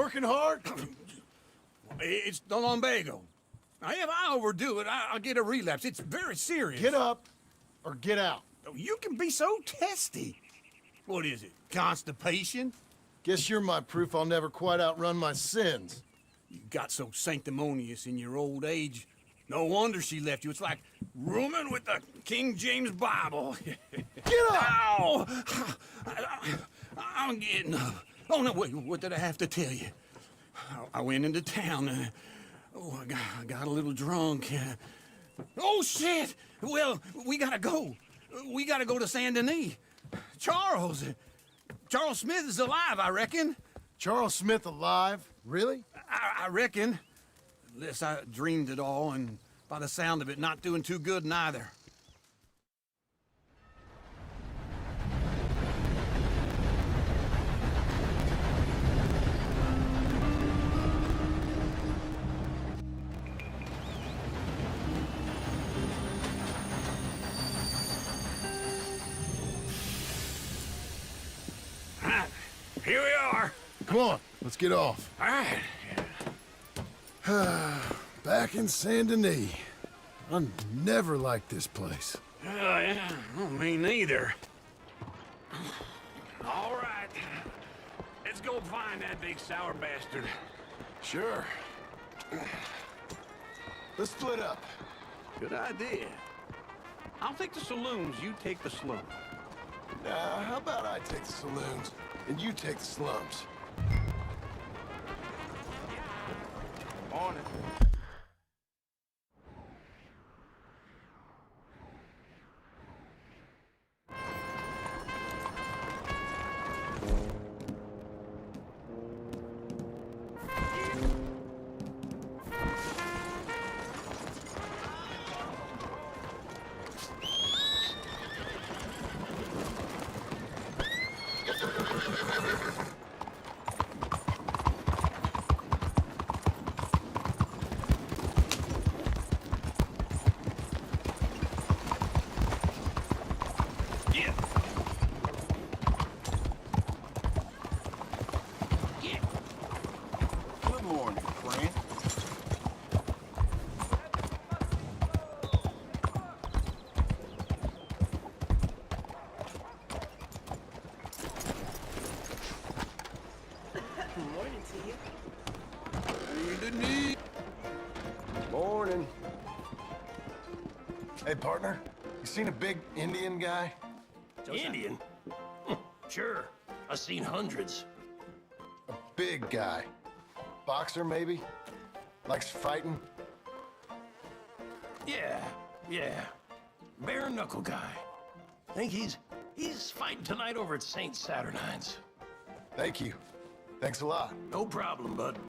working hard? It's the lumbago. Now, if I overdo it, I'll get a relapse. It's very serious. Get up or get out. You can be so testy. What is it, constipation? Guess you're my proof I'll never quite outrun my sins. You got so sanctimonious in your old age. No wonder she left you. It's like rooming with the King James Bible. Get up! Ow! I'm getting up. Oh, no, wait, what did I have to tell you? I went into town. I got a little drunk. Oh, shit! Well, we gotta go. We gotta go to Saint Denis. Charles Smith is alive, I reckon. Charles Smith alive? Really? I reckon. Unless I dreamed it all, and by the sound of it, not doing too good neither. Here we are. Come on, let's get off. All right. Back in Saint Denis. I never liked this place. Yeah, well, me neither. All right. Let's go find that big sour bastard. Sure. Let's split up. Good idea. I'll take the saloons, you take the slums. Now, how about I take the saloons and you take the slums? Morning. Good morning, friend. Morning to you. Morning. Hey, partner. You seen a big Indian guy? Indian? Sure. I've seen hundreds. A big guy. Boxer, maybe? Likes fighting? Yeah. Bare knuckle guy. Think he's fighting tonight over at St. Saturnine's. Thank you. Thanks a lot. No problem, bud.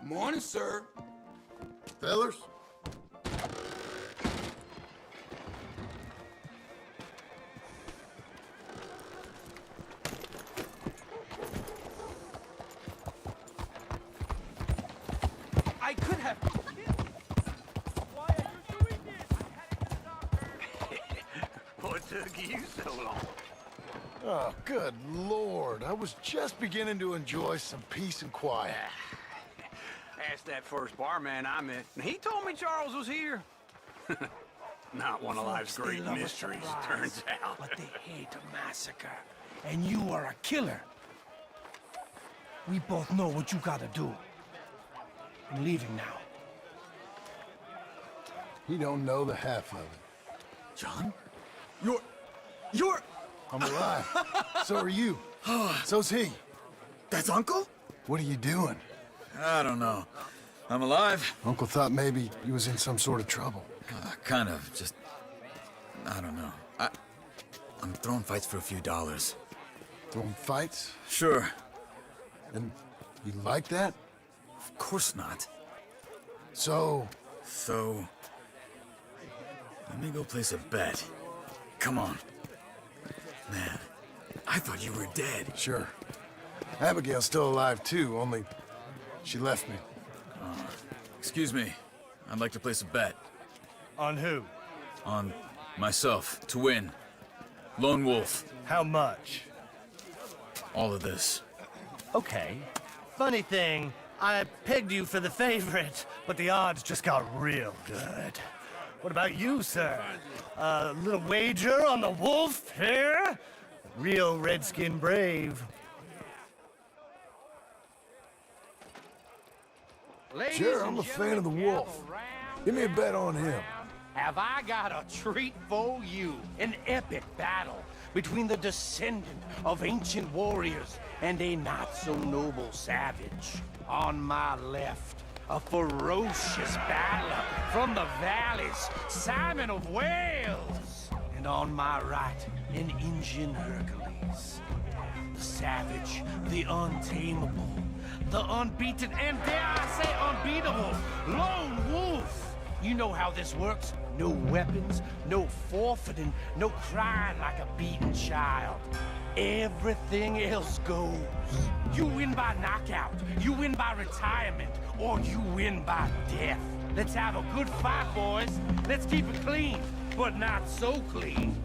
Morning, sir. Fellers? I could have... Why are you doing this? I had it to the doctor. What took you so long? Oh, good Lord. I was just beginning to enjoy some peace and quiet. Asked that first barman I met, and he told me Charles was here. Not one of life's Folks, they great love a mysteries, surprise, turns out. but they hate a massacre. And you are a killer. We both know what you gotta do. I'm leaving now. He don't know the half of it. John? You're... I'm alive. So are you. So's he. That's Uncle? What are you doing? I don't know. I'm alive. Uncle thought maybe he was in some sort of trouble. Kind of, just... I don't know. I'm throwing fights for a few dollars. Throwing fights? Sure. And you like that? Of course not. So, So... let me go place a bet. Come on. Man, I thought you were dead. sure. Abigail's still alive too, only she left me. Excuse me. I'd like to place a bet. On who? On Myself, to win. Lone Wolf. How much? All of this. Okay. Funny thing, I pegged you for the favorite, but the odds just got real good. What about you, sir? A little wager on the wolf here? Real redskin brave. Ladies Sure, and I'm a fan of the gentlemen, wolf. gather round Give me a and bet on him. round. Have I got a treat for you? An epic battle between the descendant of ancient warriors and a not-so-noble savage. On my left, a ferocious battler from the valleys, Simon of Wales. And on my right, an Indian Hercules. The savage, the untamable, the unbeaten, and dare I say unbeatable, Lone Wolf. You know how this works. No weapons, no forfeiting, no crying like a beaten child. Everything else goes. You win by knockout, you win by retirement, or you win by death. Let's have a good fight, boys. Let's keep it clean, but not so clean.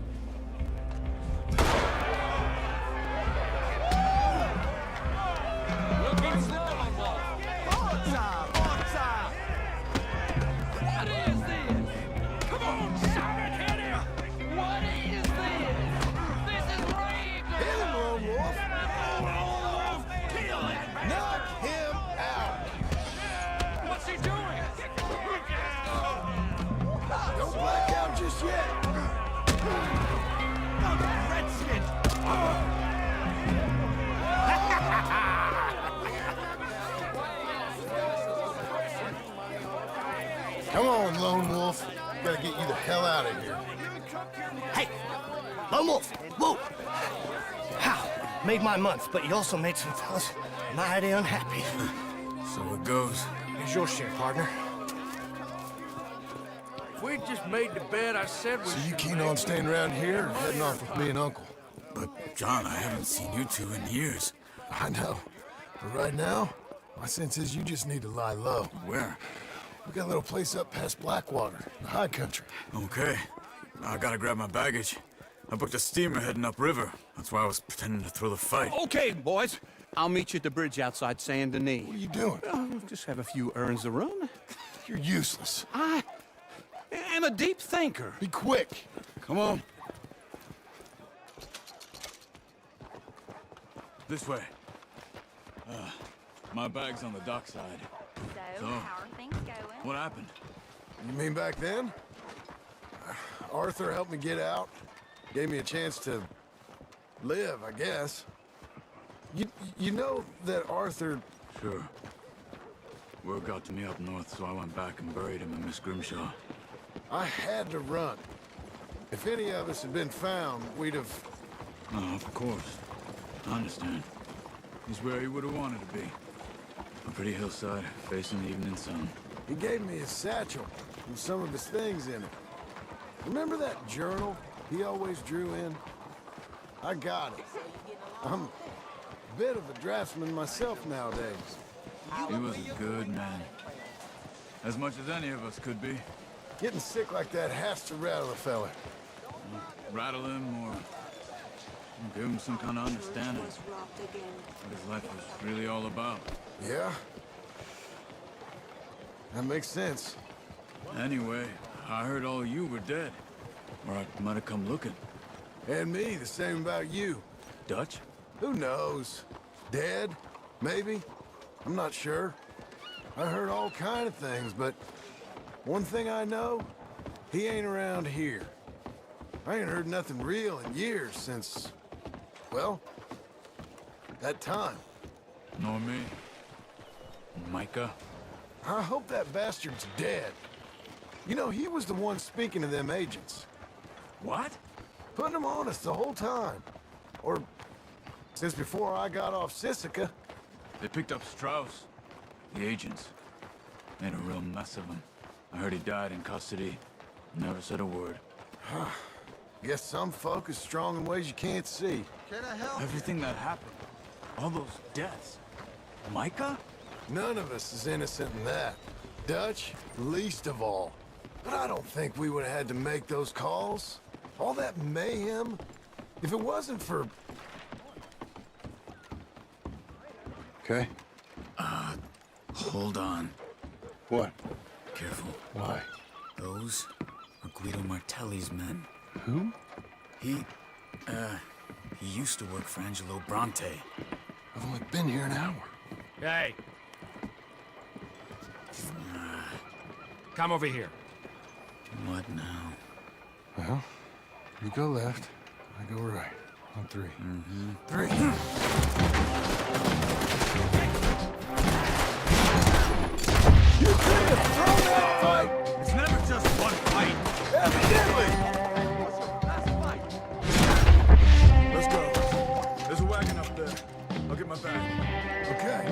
Looking strong, boy. What is this? Come on, Simon, hit him! What is this? This is brave! Hit him, Lone Wolf! Kill that man! Knock him out! What's he doing? Don't black out just yet! Redskin! Come on, Lone Wolf. Gotta get you the hell out of here. Hey! Lone Wolf! Whoa! How? Made my month, but you also made some fellas mighty unhappy. So it goes. Here's your share, partner. If we just made the bet I said we So you keen on staying around here or heading off with me and Uncle? But, John, I haven't seen you two in years. I know. But right now, my sense is you just need to lie low. Where? We got a little place up past Blackwater, the high country. Okay. I gotta grab my baggage. I booked a steamer heading upriver. That's why I was pretending to throw the fight. Okay, boys. I'll meet you at the bridge outside Saint Denis. What are you doing? Just have a few errands to run. You're useless. I am a deep thinker. Be quick. Come on. This way. My bag's on the dockside. So, how are things going? What happened? You mean back then? Arthur helped me get out. Gave me a chance to live, I guess. You know that Arthur... Sure. Word got to me up north, so I went back and buried him in Miss Grimshaw. I had to run. If any of us had been found, we'd have... Oh, of course. I understand. He's where he would have wanted to be. A pretty hillside, facing the evening sun. He gave me his satchel with some of his things in it. Remember that journal he always drew in? I got it. I'm a bit of a draftsman myself nowadays. He was a good man. As much as any of us could be. Getting sick like that has to rattle a fella. Rattle him or give him some kind of understanding what his life was really all about. Yeah? That makes sense. Anyway, I heard all of you were dead. Or I might have come looking. And me, the same about you. Dutch? Who knows? Dead? Maybe? I'm not sure. I heard all kind of things, but one thing I know, he ain't around here. I ain't heard nothing real in years since, well, that time. Nor me. Micah? I hope that bastard's dead. You know, he was the one speaking to them agents. What? Putting them on us the whole time. Or since before I got off Sisika. They picked up Strauss. The agents. Made a real mess of him. I heard he died in custody. Never said a word. Guess some folk is strong in ways you can't see. Everything that happened. All those deaths. Micah? None of us is innocent in that. Dutch, least of all. But I don't think we would have had to make those calls. All that mayhem. If it wasn't for... Okay? Hold on. What? Careful. Why? Those are Guido Martelli's men. Who? He used to work for Angelo Bronte. I've only been here an hour. Hey. Come over here. What now? Well, you go left, I go right. On three. Three! You could have thrown that fight! It's never just one fight. Evidently! Let's go. There's a wagon up there. I'll get my bag. Okay.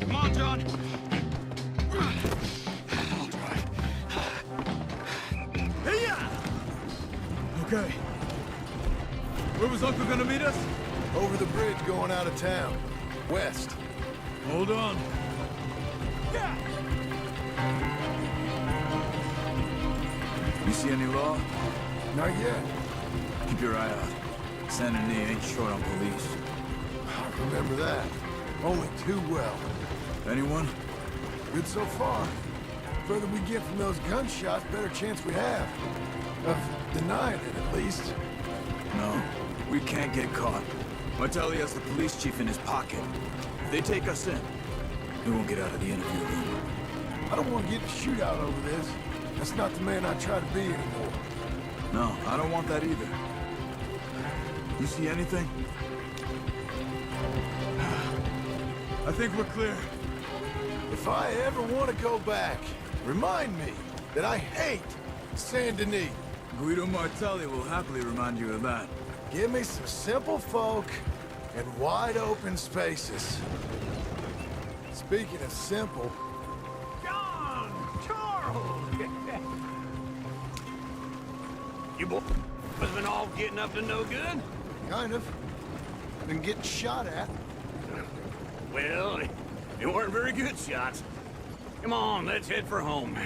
Come on, John. Okay. Where was Uncle gonna meet us? Over the bridge going out of town. West. Hold on. You see any law? Not yet. Keep your eye out. San Denis ain't short on police. I remember that. Only too well. Anyone? Good so far. Further we get from those gunshots, better chance we have. Of denying it, at least. No. We can't get caught. Martelli has the police chief in his pocket. If they take us in, we won't get out of the interview room. I don't want to get in a shootout over this. That's not the man I try to be anymore. No, I don't want that either. You see anything? I think we're clear. If I ever want to go back, remind me that I hate Saint Denis. Guido Martelli will happily remind you of that. Give me some simple folk and wide open spaces. Speaking of simple, John! Charles! You boys been all getting up to no good? kind of. Been getting shot at. Well, they weren't very good shots. Come on, let's head for home.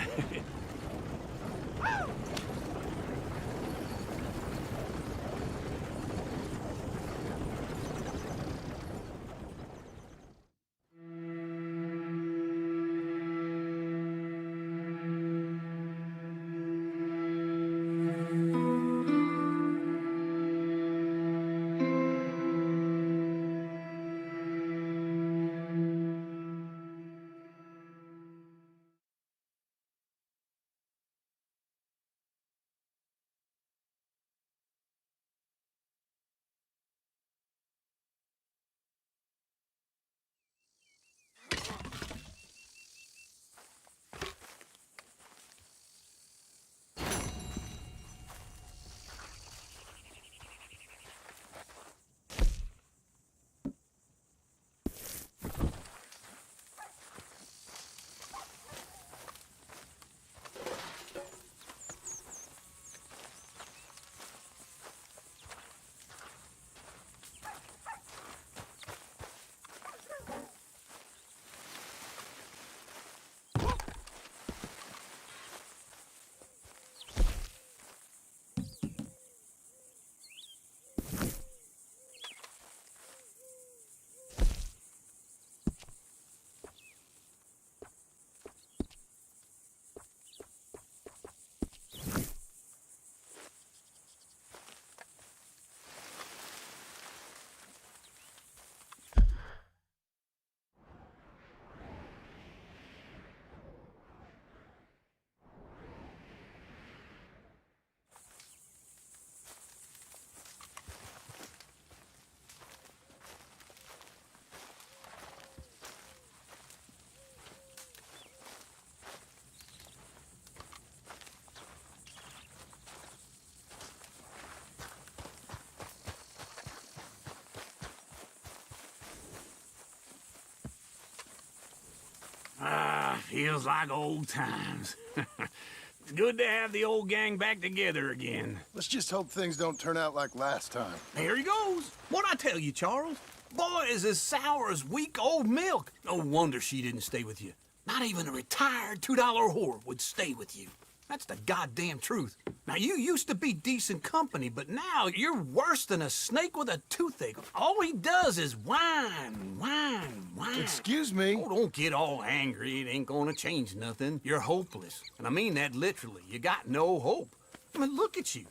Feels like old times. It's good to have the old gang back together again. Let's just hope things don't turn out like last time. There he goes. What'd I tell you, Charles? Boy, is as sour as week old milk. No wonder she didn't stay with you. Not even a retired $2 whore would stay with you. That's the goddamn truth. Now, you used to be decent company, but now you're worse than a snake with a toothache. All he does is whine, whine, whine. Excuse me? Oh, don't get all angry. It ain't gonna change nothing. You're hopeless. And I mean that literally. You got no hope. I mean, look at you.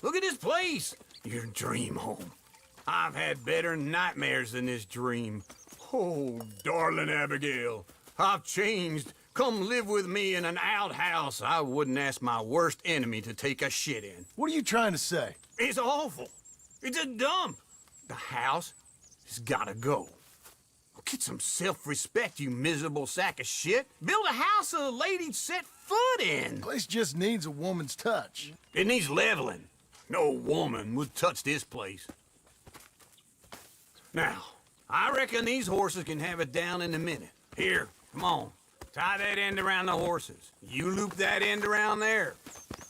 Look at this place. Your dream home. I've had better nightmares than this dream. Oh, darling Abigail, I've changed. Come live with me in an outhouse I wouldn't ask my worst enemy to take a shit in. What are you trying to say? It's awful. It's a dump. The house has gotta go. Get some self-respect, you miserable sack of shit. Build a house a lady'd set foot in. Place just needs a woman's touch. It needs leveling. No woman would touch this place. Now, I reckon these horses can have it down in a minute. Here, come on. Tie that end around the horses. You loop that end around there.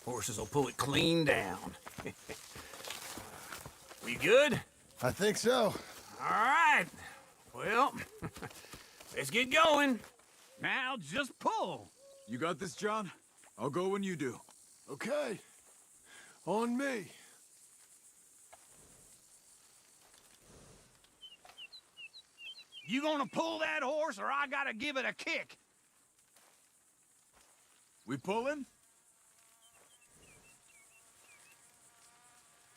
Horses will pull it clean down. We good? I think so. All right. Well, let's get going. Now just pull. You got this, John? I'll go when you do. Okay. On me. You gonna pull that horse, or I gotta give it a kick? We pulling?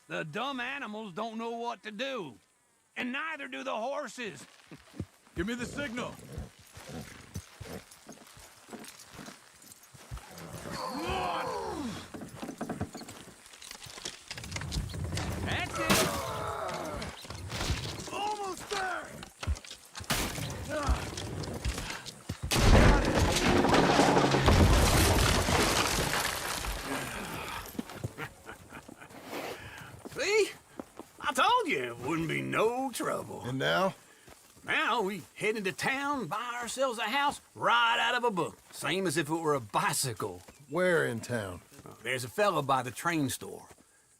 The dumb animals don't know what to do. And neither do the horses. Give me the signal. That's it. Almost there! See? I told you it wouldn't be no trouble. And now? Now we head into town, buy ourselves a house right out of a book. Same as if it were a bicycle. Where in town? There's a fella by the train store.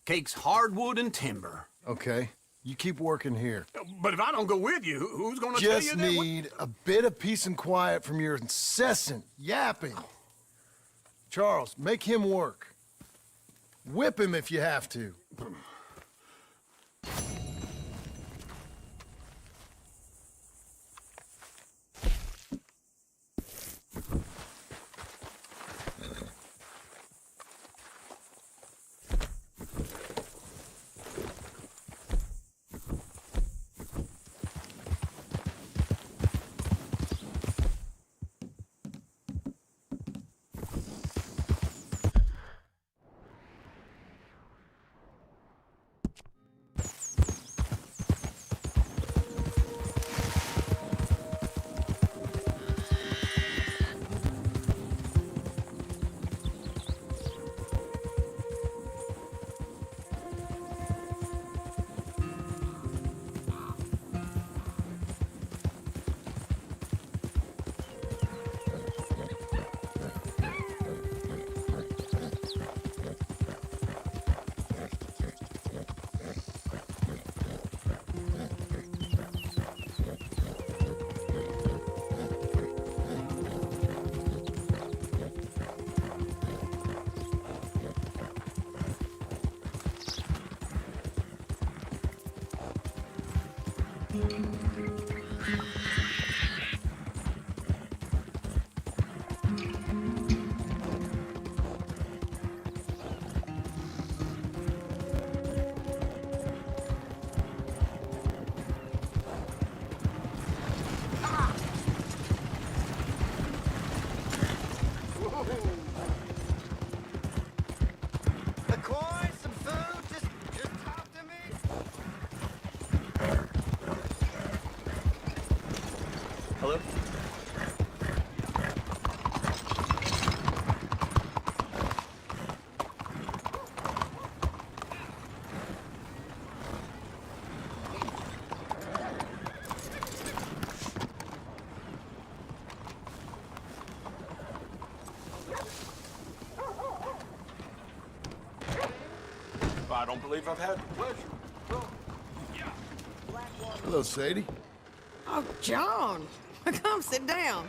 Cakes hardwood and timber. Okay. You keep working here. But if I don't go with you, who's gonna tell you Just that? need a bit of peace and quiet from your incessant yapping. Charles, make him work. Whip him if you have to. Hello? I don't believe I've had the pleasure. Hello, Sadie. Oh, John, come sit down.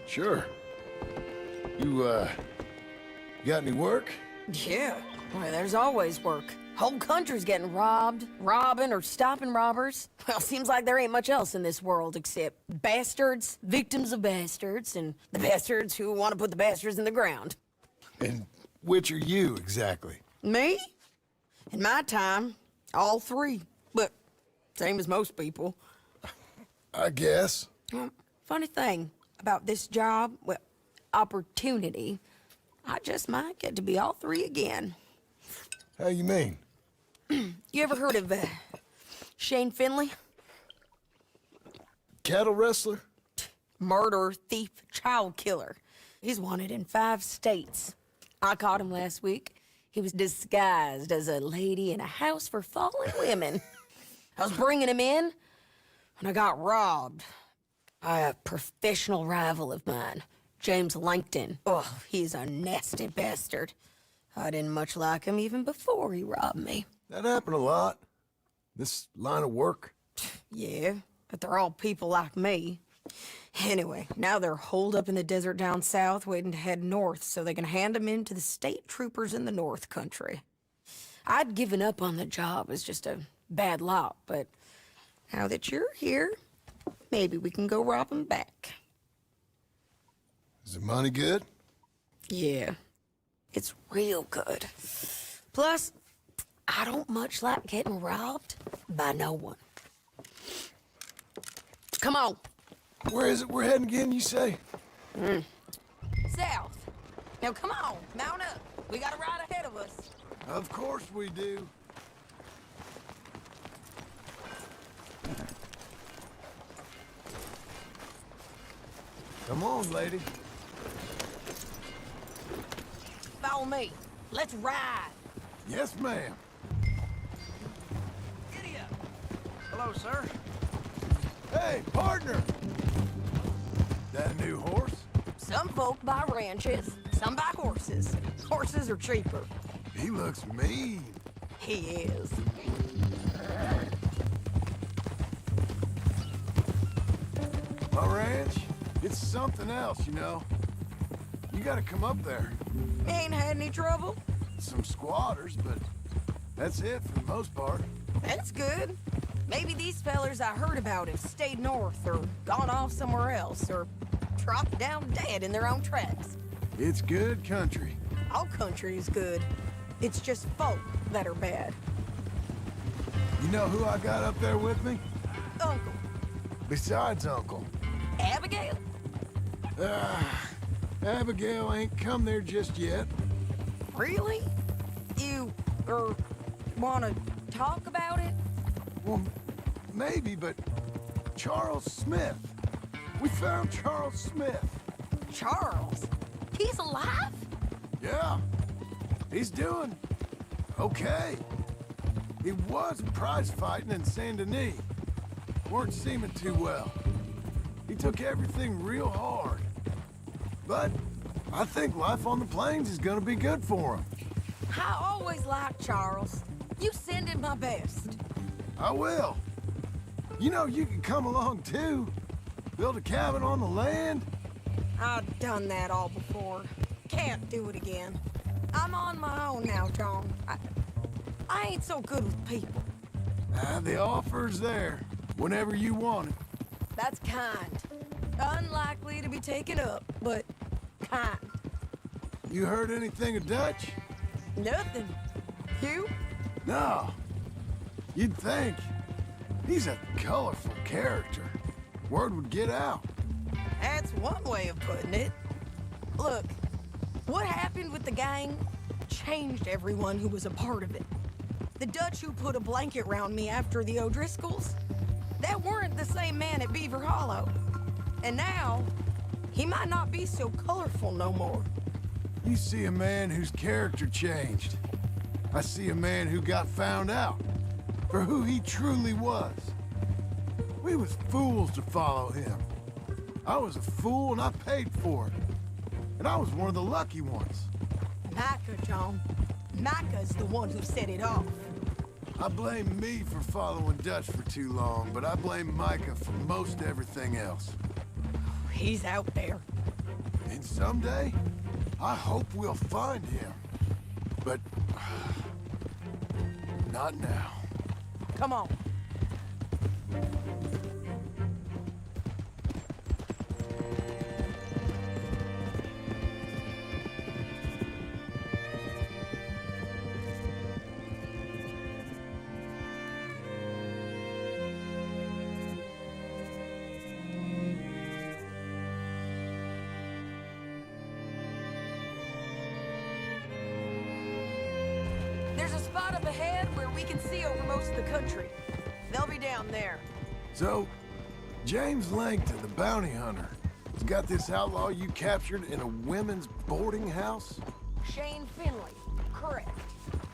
Sure. You got any work? Yeah, well, there's always work. Whole country's getting robbed, robbing, or stopping robbers. Well, seems like there ain't much else in this world except bastards, victims of bastards, and the bastards who want to put the bastards in the ground. And which are you, exactly? Me? In my time, all three. But same as most people. I guess. Well, funny thing about this job, well, opportunity, I just might get to be all three again. How you mean? You ever heard of Shane Finley? Cattle wrestler? Murderer, thief, child killer. He's wanted in 5 states. I caught him last week. He was disguised as a lady in a house for fallen women. I was bringing him in, and I got robbed by a professional rival of mine, James Langton. Oh, he's a nasty bastard. I didn't much like him even before he robbed me. That happened a lot. This line of work. Yeah, but they're all people like me. Anyway, now they're holed up in the desert down south, waiting to head north so they can hand them in to the state troopers in the north country. I'd given up on the job as just a bad lot, but now that you're here, maybe we can go rob them back. Is the money good? Yeah, it's real good. Plus, I don't much like getting robbed by no one. Come on. Where is it we're heading again, you say? South. Now come on, mount up. We got a ride ahead of us. Of course we do. Come on, lady. Follow me. Let's ride. Yes, ma'am. Hello, sir. Hey, partner! That a new horse? Some folk buy ranches, some buy horses. Horses are cheaper. He looks mean. He is. My ranch, it's something else, you know. You gotta come up there. Ain't had any trouble? Some squatters, but that's it for the most part. That's good. Maybe these fellers I heard about have stayed north or gone off somewhere else or dropped down dead in their own tracks. It's good country. All country is good. It's just folk that are bad. You know who I got up there with me? Uncle. Besides Uncle. Abigail? Abigail ain't come there just yet. Really? You, wanna talk about it? Well, maybe, but Charles Smith. We found Charles Smith. Charles? He's alive? Yeah. He's doing okay. He was prize fighting in Saint Denis. Weren't seeming too well. He took everything real hard. But I think life on the plains is gonna be good for him. I always liked Charles. You send him my best. I will. You know, you can come along too. Build a cabin on the land. I've done that all before. Can't do it again. I'm on my own now, John. I ain't so good with people. The offer's there, whenever you want it. That's kind. Unlikely to be taken up, but kind. You heard anything of Dutch? Nothing. You? No. You'd think. He's a colorful character. Word would get out. That's one way of putting it. Look, what happened with the gang changed everyone who was a part of it. The Dutch who put a blanket round me after the O'Driscolls, that weren't the same man at Beaver Hollow. And now, he might not be so colorful no more. You see a man whose character changed. I see a man who got found out for who he truly was. We was fools to follow him. I was a fool and I paid for it. And I was one of the lucky ones. Micah, John. Micah's the one who set it off. I blame me for following Dutch for too long, but I blame Micah for most everything else. He's out there. And someday, I hope we'll find him. But... not now. Come on. There's a spot up ahead where we can see over most of the country. They'll be down there. So, James Langton, the bounty hunter, has got this outlaw you captured in a women's boarding house? Shane Finley, correct.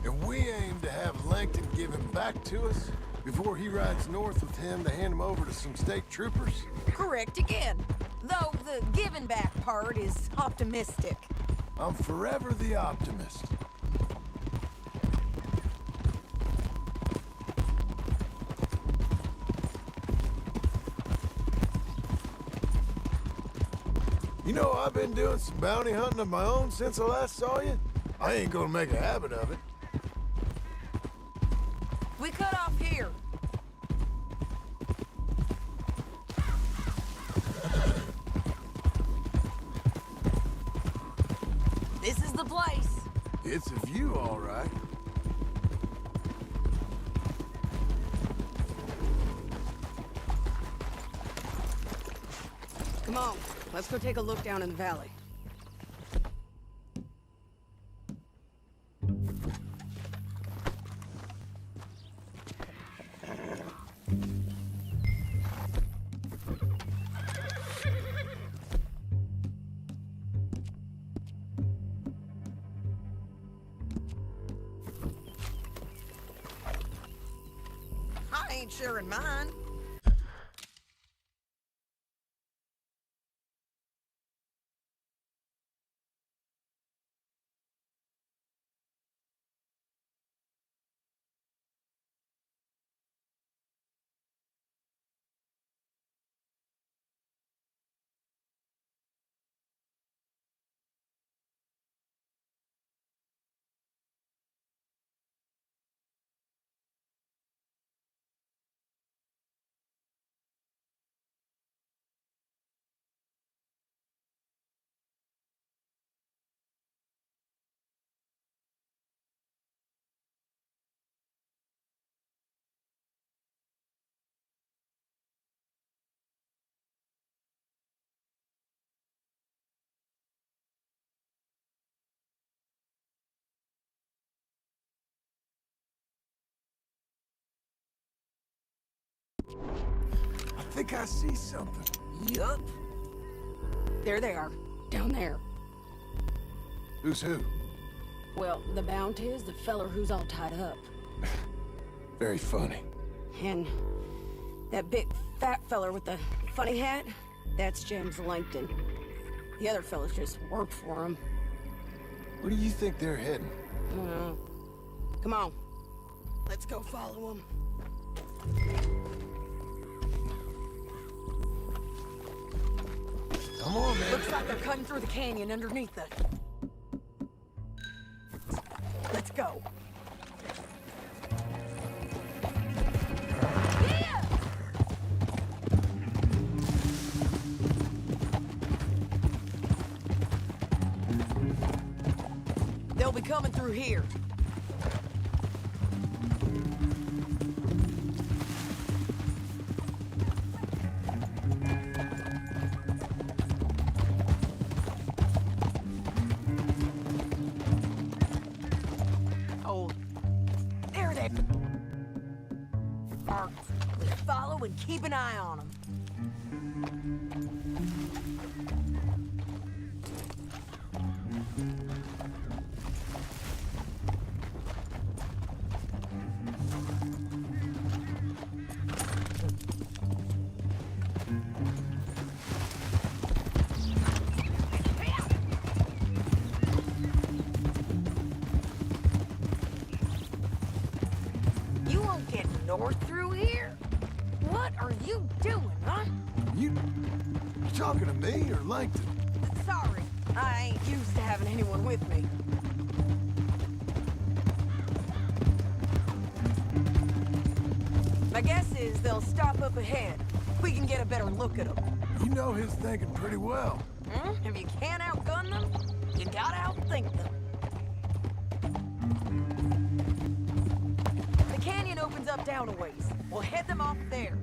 And we aim to have Langton give him back to us before he rides north with him to hand him over to some state troopers? Correct again. Though the giving back part is optimistic. I'm forever the optimist. You know, I've been doing some bounty hunting of my own since I last saw you. I ain't gonna make a habit of it. We cut off here. This is the place. It's a view, all right. Come on, let's go take a look down in the valley. I ain't sharing mine. I think I see something. Yup. There they are, down there. Who's who? Well, the bounty is the feller who's all tied up. Very funny. And that big fat feller with the funny hat, that's James Langton. The other fellas just work for him. Where do you think they're heading? Come on, let's go follow them. Come on, man. Looks like they're cutting through the canyon underneath it. Let's go. Yeah! They'll be coming through here. Follow and keep an eye on them. You North through here? What are you doing, huh? You talking to me or Langton? Sorry, I ain't used to having anyone with me. My guess is they'll stop up ahead. We can get a better look at them. You know his thinking pretty well. If you can't outgun them, you gotta outthink them. The canyon opens up down a ways. We'll head them off there.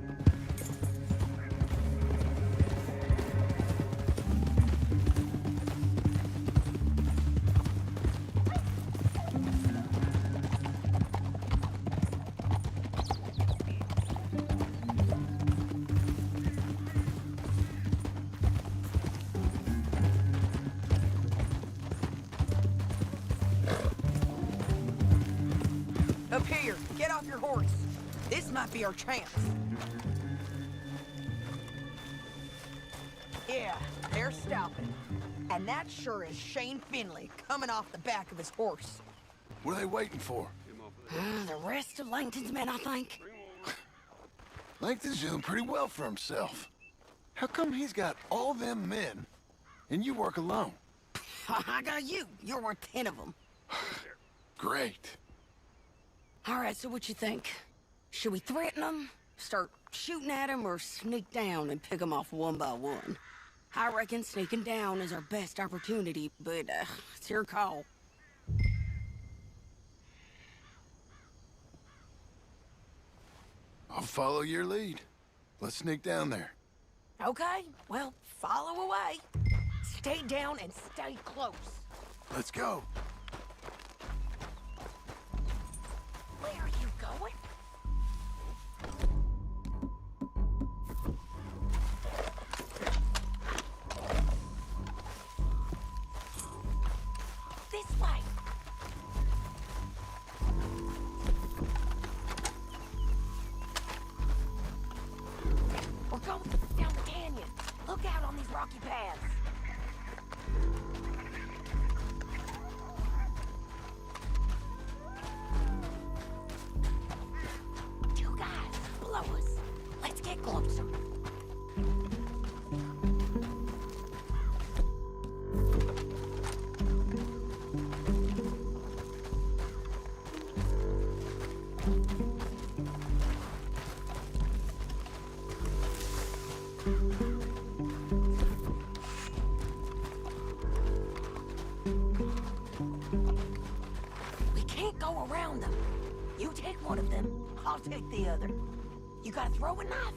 Up here, get off your horse. This might be our chance. Yeah, they're stopping. And that sure is Shane Finley coming off the back of his horse. What are they waiting for? The rest of Langton's men, I think. Langton's doing pretty well for himself. How come he's got all them men, and you work alone? I got you. You're worth 10 of them. Great. All right, so what you think? Should we threaten them, start shooting at them, or sneak down and pick them off one by one? I reckon sneaking down is our best opportunity, but it's your call. I'll follow your lead. Let's sneak down there. Okay, well, follow away. Stay down and stay close. Let's go. Where are you going? This way. We're going down the canyon. Look out on these rocky paths. Two guys below us. Let's get closer. We can't go around them. You take one of them, I'll take the other. You gotta throw a knife.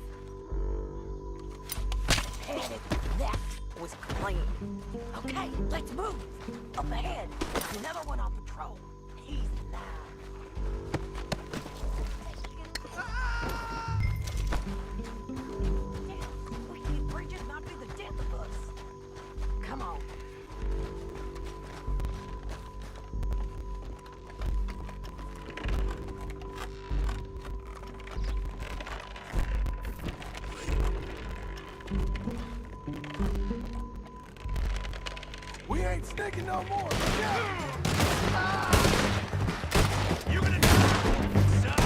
Headed. That was clean. Okay, let's move. Up ahead, another one on patrol. He's now. These bridges might be the death of us. Come on. We ain't sneaking no more. Yeah. You're gonna die, son!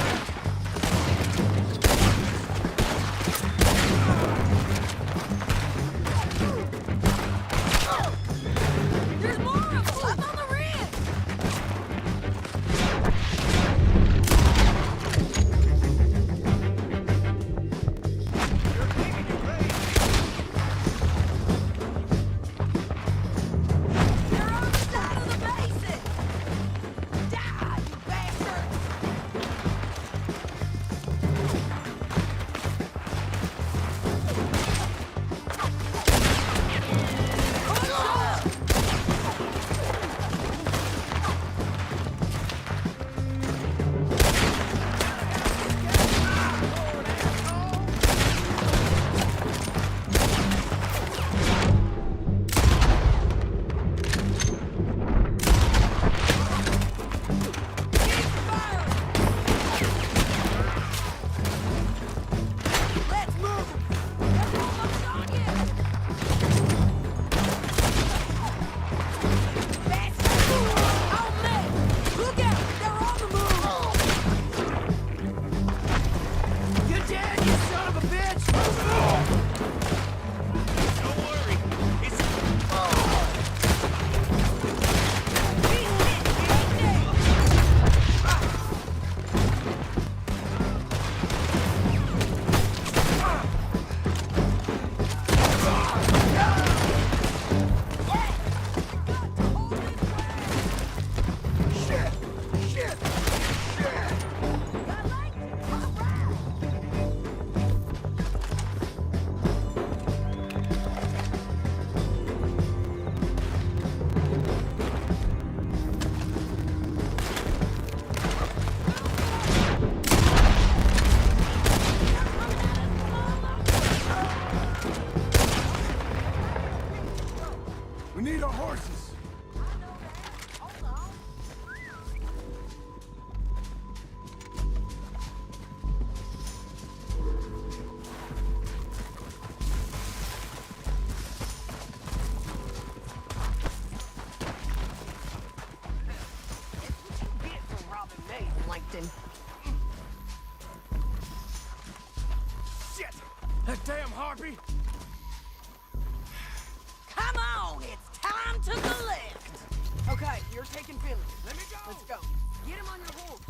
There's more of them up on the ridge. They're on the side of the basin. need our horses. Shit! That damn harpy! Come on, it's time to the left. Okay, you're taking Finley. Let me go! Let's go. Get him on your horse.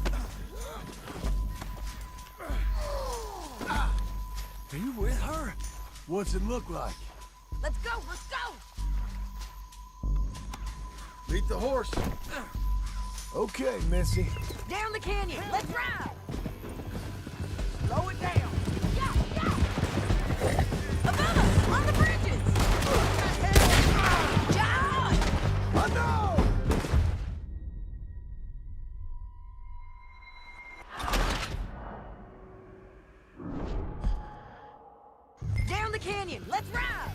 Are you with her? What's it look like? Let's go, let's go. Meet the horse. Okay, Missy. Down the canyon, let's ride. Slow it down. Yeah, yeah. Above us, on the bridges. John! I know! Down the canyon, let's ride.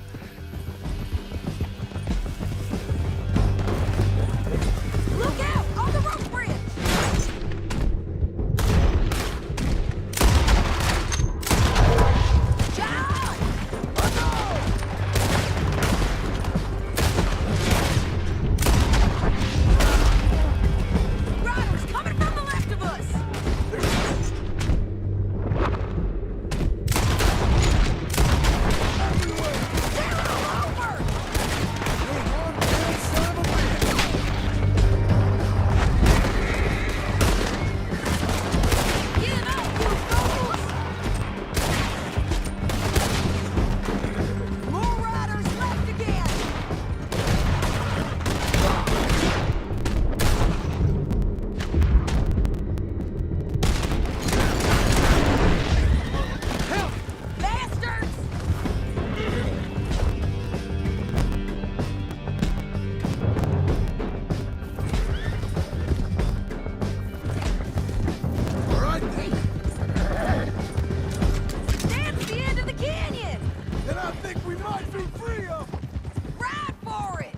Look out, on the rope bridge. John! Riders coming from the left of us. They're all over. Get up, you fools! More riders left again. Bastards! All right, then. That's the end of the canyon. Then I think we might be free of them. Ride for it.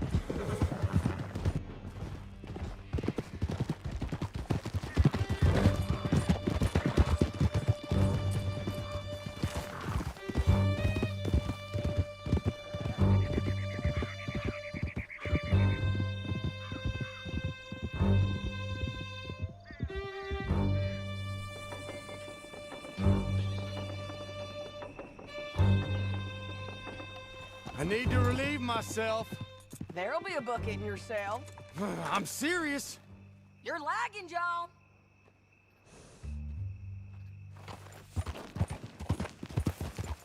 I need to relieve myself. There'll be a bucket in yourself. I'm serious. You're lagging, John.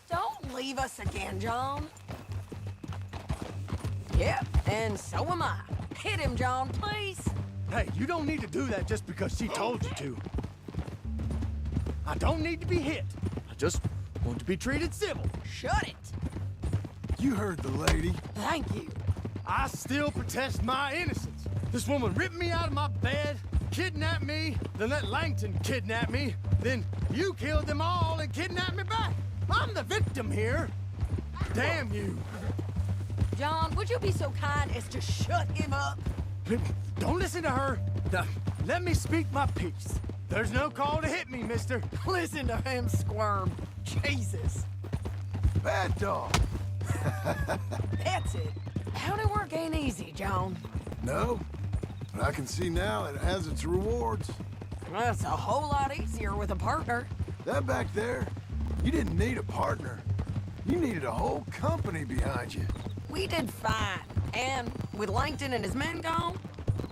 Don't leave us again, John. Yep, and so am I. Hit him, John, please. Hey, you don't need to do that just because she told you to. I don't need to be hit. I just want to be treated civil. Shut it. You heard the lady. Thank you. I still protest my innocence. This woman ripped me out of my bed, kidnapped me, then let Langton kidnap me, then you killed them all and kidnapped me back. I'm the victim here. Damn you. John, would you be so kind as to shut him up? Don't listen to her. Now, let me speak my piece. There's no call to hit me, mister. Listen to him squirm. Jesus. Bad dog. That's it. County work ain't easy, John. No, but I can see now it has its rewards. That's a whole lot easier with a partner. That back there, you didn't need a partner. You needed a whole company behind you. We did fine. And with Langton and his men gone,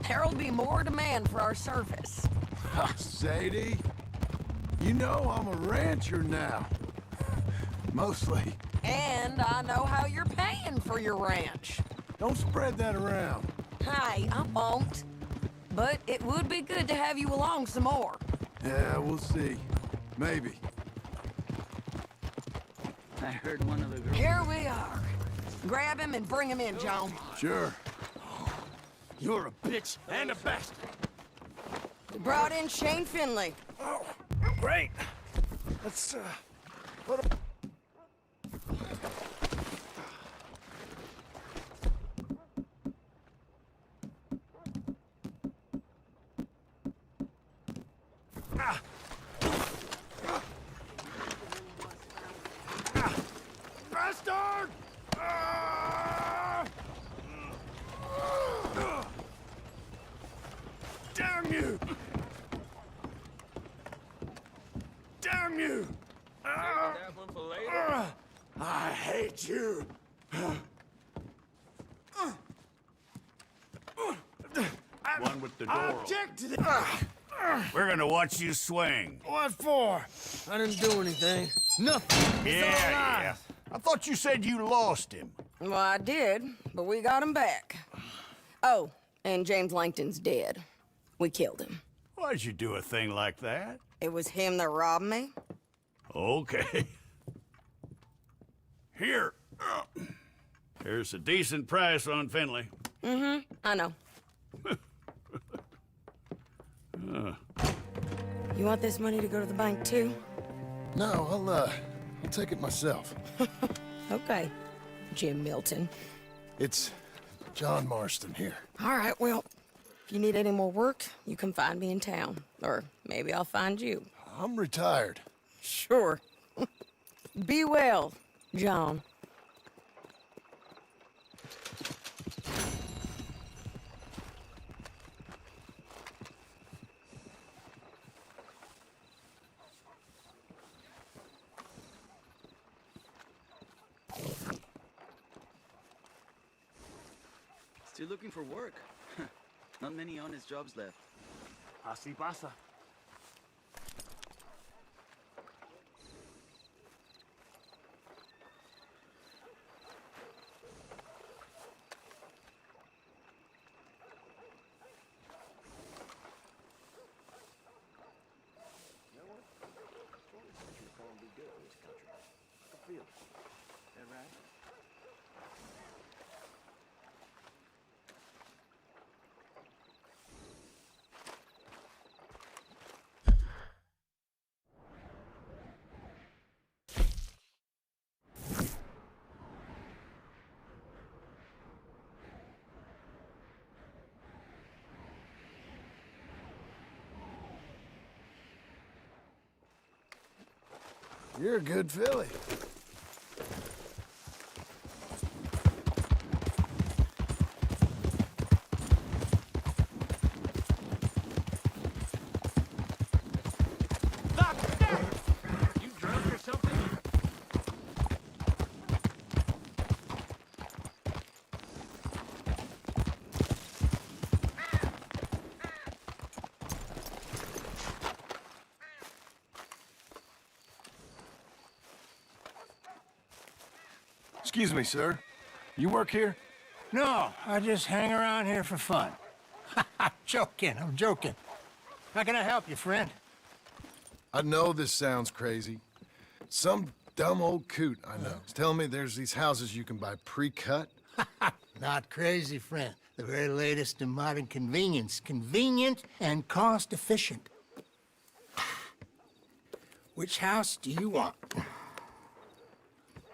there'll be more demand for our service. Sadie, you know I'm a rancher now. Mostly. And I know how you're paying for your ranch. Don't spread that around. Hey, I won't. But it would be good to have you along some more. Yeah, we'll see. Maybe. I heard one of the girls. Here we are. Grab him and bring him in, John. Sure. You're a bitch and a bastard. We brought in Shane Finley. Oh, great. Let's, put him... bastard! Damn you! Damn you! I hate you! One with the I door. object to this! We're gonna watch you swing. What for? I didn't do anything. Nothing. It's all lies. I thought you said you lost him. Well, I did, but we got him back. Oh, and James Langton's dead. We killed him. Why'd you do a thing like that? It was him that robbed me. Okay. Here. Here's a decent price on Finley. I know. You want this money to go to the bank, too? No, I'll take it myself. Okay, Jim Milton. It's John Marston here. All right, well, if you need any more work, you can find me in town. Or maybe I'll find you. I'm retired. Sure. Be well, John. Still looking for work? Not many honest jobs left. Así pasa. You're a good filly. You drunk or something? Excuse me, sir. You work here? No, I just hang around here for fun. I'm joking. How can I help you, friend? I know this sounds crazy. Some dumb old coot I know is telling me there's these houses you can buy pre-cut. Not crazy, friend. The very latest in modern convenience. Convenient and cost-efficient. Which house do you want?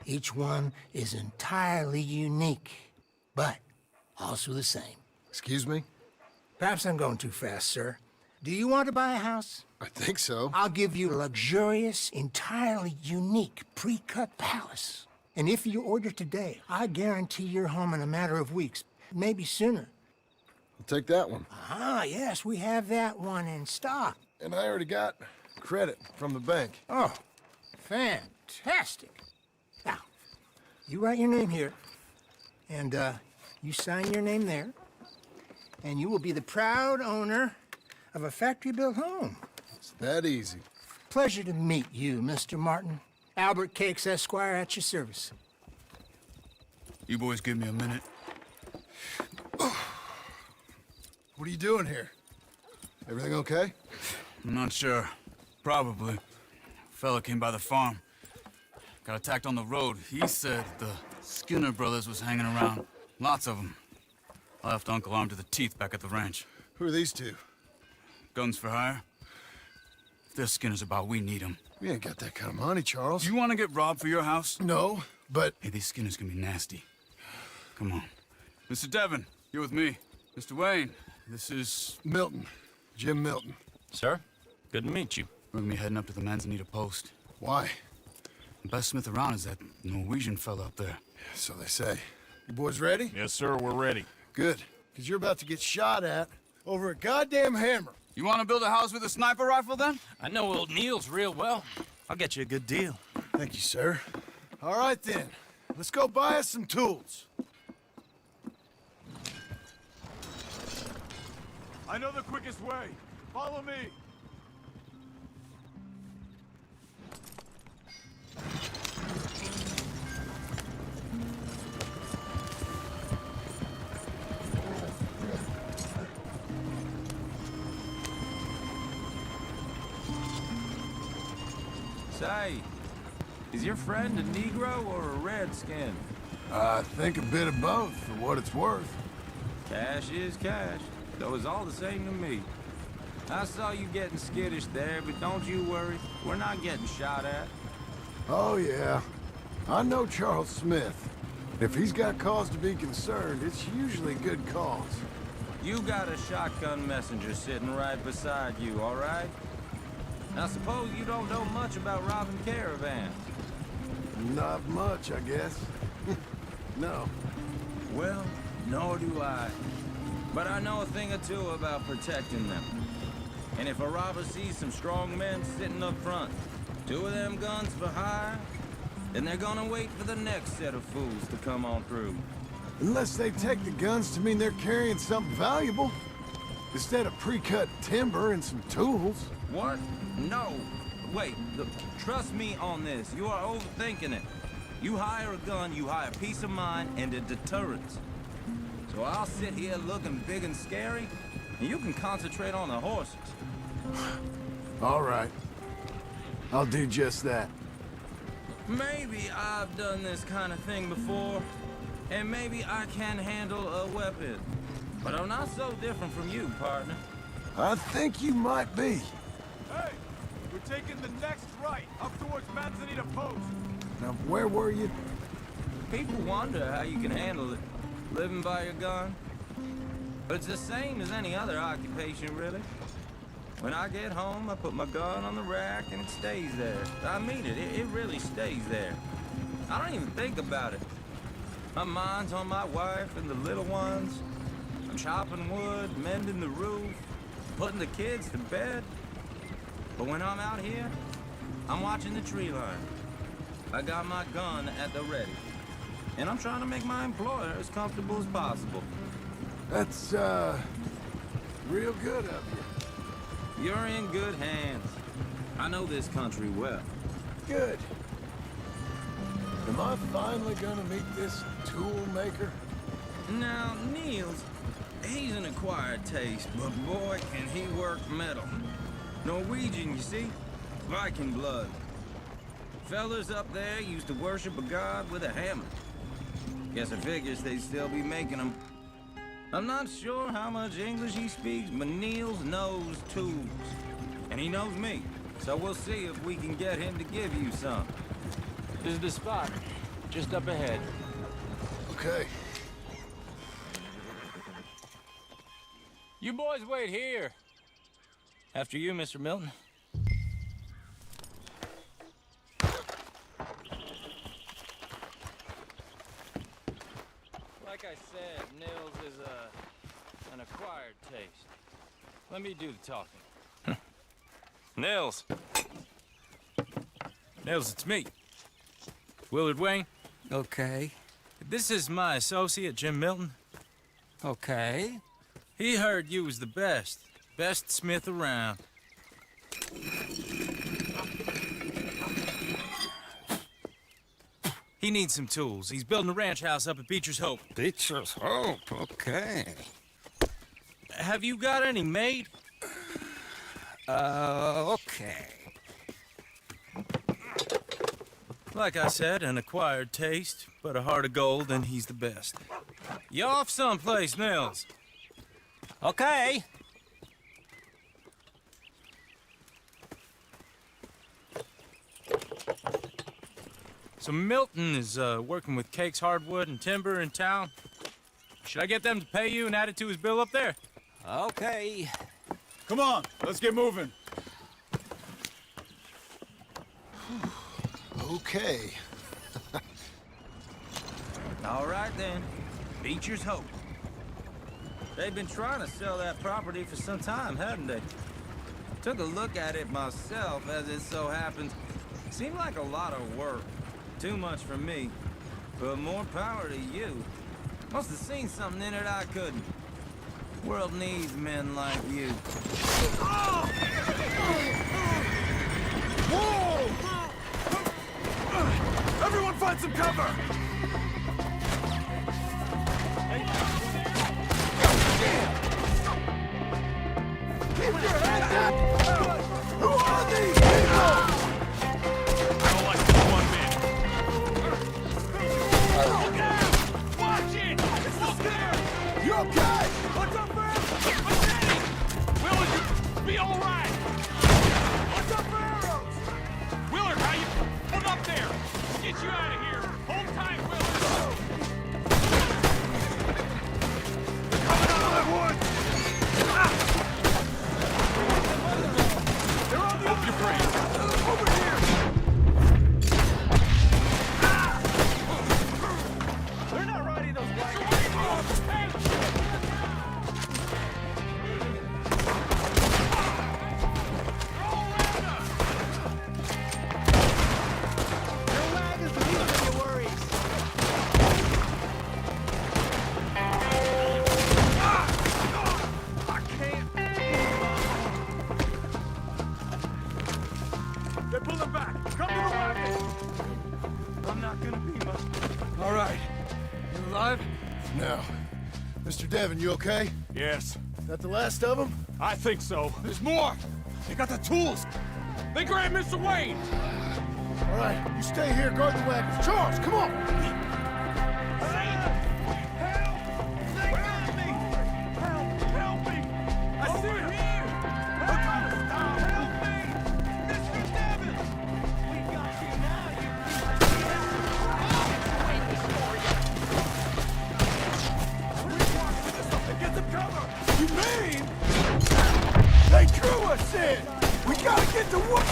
Each one is entirely unique, but also the same. Excuse me? Perhaps I'm going too fast, sir. Do you want to buy a house? I think so. I'll give you a luxurious, entirely unique pre-cut palace. And if you order today, I guarantee you're home in a matter of weeks, maybe sooner. I'll take that one. Ah, yes, we have that one in stock. And I already got credit from the bank. Oh, fantastic. Now, you write your name here, and you sign your name there, and you will be the proud owner of a factory-built home. It's that easy. Pleasure to meet you, Mr. Martin. Albert Cakes, Esquire, at your service. You boys give me a minute. What are you doing here? Everything okay? I'm not sure. Probably. Fella came by the farm. Got attacked on the road. He said the Skinner brothers was hanging around. Lots of them. I left Uncle armed to the teeth back at the ranch. Who are these two? Guns for hire? If they're Skinner's about, we need them. We ain't got that kind of money, Charles. You want to get robbed for your house? No, but... Hey, these Skinners can be nasty. Come on. Mr. Devon, you're with me. Mr. Wayne, this is... Milton. Jim Milton. Sir, good to meet you. We're gonna be heading up to the Manzanita post. Why? The best smith around is that Norwegian fella up there. So they say. You boys ready? Yes, sir, we're ready. Good. Because you're about to get shot at over a goddamn hammer. You want to build a house with a sniper rifle, then? I know old Niels real well. I'll get you a good deal. Thank you, sir. All right, then. Let's go buy us some tools. I know the quickest way. Follow me. Say, is your friend a Negro or a Redskin? I think a bit of both, for what it's worth. Cash is cash, though it's all the same to me. I saw you getting skittish there, but don't you worry. We're not getting shot at. Oh, yeah. I know Charles Smith. If he's got cause to be concerned, it's usually good cause. You got a shotgun messenger sitting right beside you, all right? Now suppose you don't know much about robbing caravans. Not much, I guess. No. Well, nor do I. But I know a thing or two about protecting them. And if a robber sees some strong men sitting up front, 2 of them guns for hire, then they're gonna wait for the next set of fools to come on through. Unless they take the guns to mean they're carrying something valuable. Instead of pre-cut timber and some tools. What? No. Wait, look, trust me on this. You are overthinking it. You hire a gun, you hire peace of mind and a deterrence. So I'll sit here looking big and scary, and you can concentrate on the horses. All right. I'll do just that. Maybe I've done this kind of thing before, and maybe I can handle a weapon. But I'm not so different from you, partner. I think you might be. Hey, we're taking the next right, up towards Manzanita Post. Now, where were you? People wonder how you can handle it, living by your gun. But it's the same as any other occupation, really. When I get home, I put my gun on the rack and it stays there. I mean it, it really stays there. I don't even think about it. My mind's on my wife and the little ones. I'm chopping wood, mending the roof, putting the kids to bed. But when I'm out here, I'm watching the tree line. I got my gun at the ready. And I'm trying to make my employer as comfortable as possible. That's, real good of you. You're in good hands. I know this country well. Good. Am I finally gonna meet this tool maker? Now, Niels, he's an acquired taste, but boy, can he work metal. Norwegian, you see? Viking blood. Fellas up there used to worship a god with a hammer. Guess I figures they'd still be making them. I'm not sure how much English he speaks, but Niels knows tools. And he knows me, so we'll see if we can get him to give you some. This is the spot, just up ahead. Okay. You boys wait here. After you, Mr. Milton. Like I said, Nils is an acquired taste. Let me do the talking. Nils. Nils, it's me. Willard Wayne. Okay. This is my associate, Jim Milton. Okay. He heard you was the best smith around. He needs some tools. He's building a ranch house up at Beecher's Hope. Beecher's Hope, okay. Have you got any made? Okay. Like I said, an acquired taste, but a heart of gold, and he's the best. You off someplace, Nils? Okay. So Milton is working with Cake's Hardwood and Timber in town. Should I get them to pay you and add it to his bill up there? Okay. Come on, let's get moving. Okay. All right, then. Beecher's hope. They've been trying to sell that property for some time, haven't they? Took a look at it myself, as it so happens. Seemed like a lot of work. Too much for me. But more power to you. Must have seen something in it I couldn't. World needs men like you. Whoa! Everyone find some cover! Keep your head up! Who are these people? I don't like this one man. Watch it! It's still there! You okay? What's up, man? What's that? Willard, you be all right. What's up, arrows? Willard, how you? Hold up there. We'll get you out of here. Hold tight, Willard. They're coming out of the woods. They're on the other side. Over here. They're not riding those bikes. Hey! They're pulling back. Come to the wagon. I'm not gonna be much. All right. You alive? No. Mr. Devon, you okay? Yes, That the last of them? I think so. There's more. They got the tools. They grabbed Mr. Wayne. All right, you stay here, guard the wagons. Charles, come on! Help! They got me! Help me! I see him here! Help me! Mr. Devon! We got you now, Get some cover! You mean? They drew us in! We gotta get to work!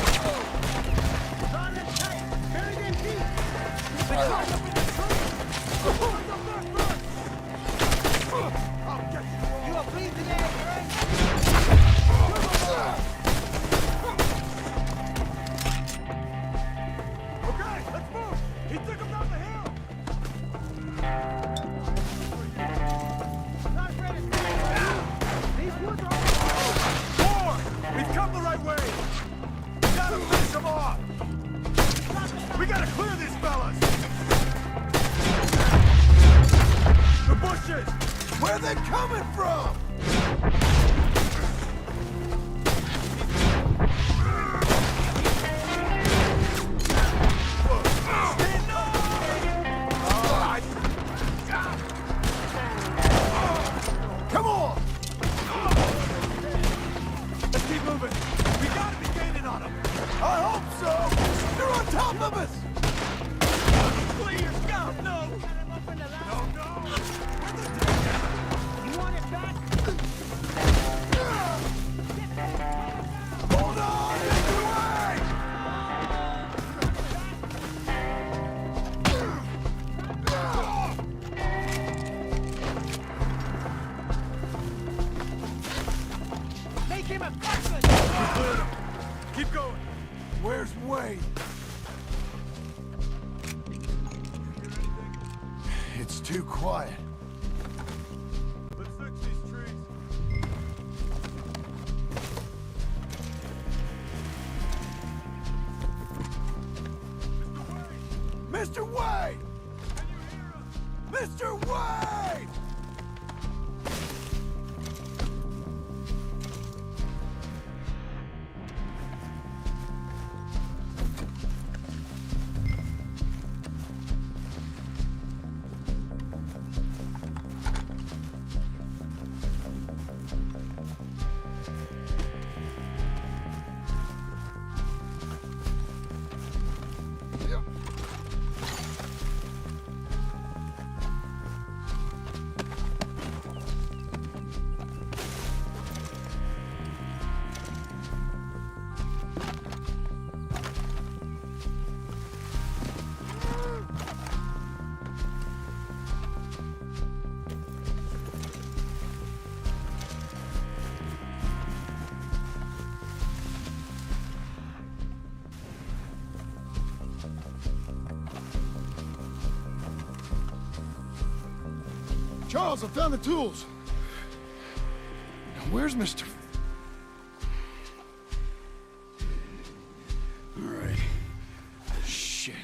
Okay, let's move! He took him down the hill! More! We've come the right way! We gotta finish them off! We gotta clear these fellas! The bushes! Where are they coming from? Stand up! All right. Come on! Let's keep moving. We gotta be gaining on them. I hope so! They're on top of us! Please, God, no! No, no! You want it back? Hold on! Mr. Wayne! Make him a breakfast! Keep going. Where's Wayne? It's too quiet. Let's fix these trees. Mr. Wayne! Mr. Wayne! Charles, I found the tools. Now, where's Mr. All right. Shit.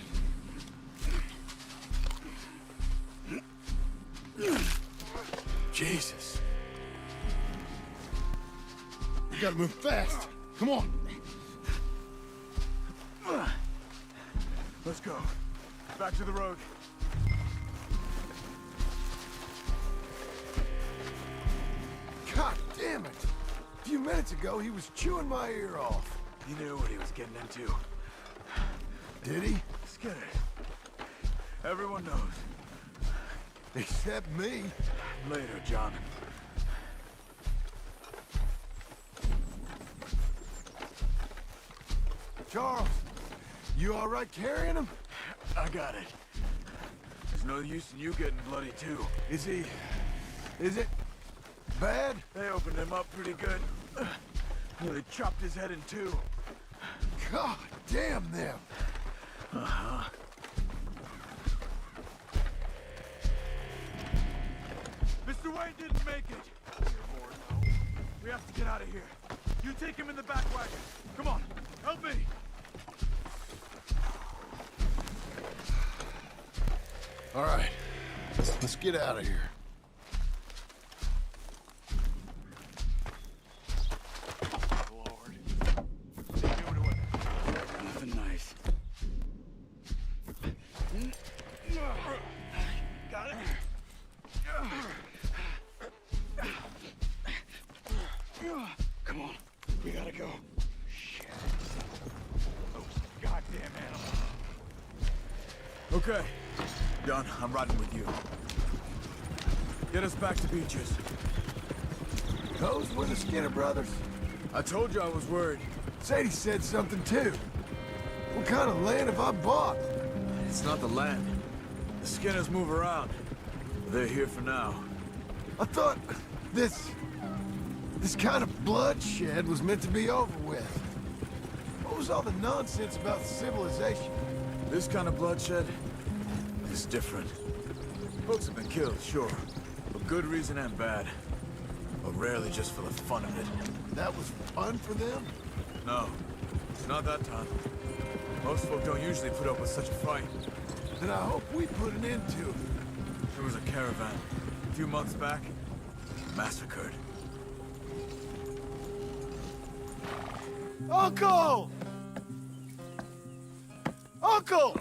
Jesus. We gotta move fast. Come on. Let's go. Back to the road. God damn it! A few minutes ago, he was chewing my ear off. He knew what he was getting into. Did he? Skinner. Everyone knows. Except me. Later, John. Charles, you all right carrying him? I got it. There's no use in you getting bloody, too. Is it bad? They opened him up pretty good. They chopped his head in two. God damn them. Uh-huh. Mr. Wayne didn't make it. We have to get out of here. You take him in the back wagon. Come on, help me. All right, let's get out of here. Lord. What's he doing? Nothing nice. Got it? Come on, we gotta go. Shit. Those goddamn animals. Okay. John, I'm riding with you. Get us back to Beaches. Those were the Skinner brothers? I told you I was worried. Sadie said something too. What kind of land have I bought? It's not the land. The Skinners move around. They're here for now. I thought this kind of bloodshed was meant to be over with. What was all the nonsense about civilization? This kind of bloodshed is different. Folks have been killed, sure. For good reason and bad. But rarely just for the fun of it. That was fun for them? No, not that time. Most folk don't usually put up with such a fight. Then I hope we put an end to it. There was a caravan a few months back, massacred. Uncle! Uncle!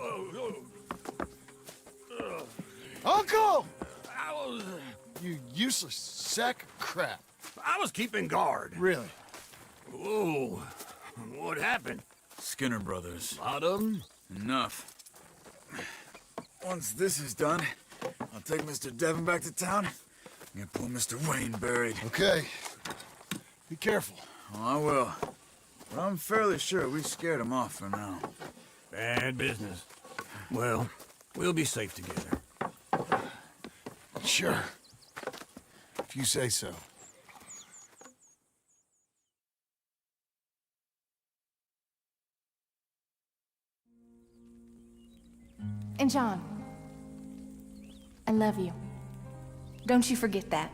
Uncle! You useless sack of crap. I was keeping guard. Really? Whoa. What happened? Skinner brothers. A lot of them? Enough. Once this is done, I'll take Mr. Devon back to town and get poor Mr. Wayne buried. Okay. Be careful. Oh, I will. But I'm fairly sure we scared him off for now. Bad business. Well, we'll be safe together. Sure. If you say so. And John, I love you. Don't you forget that.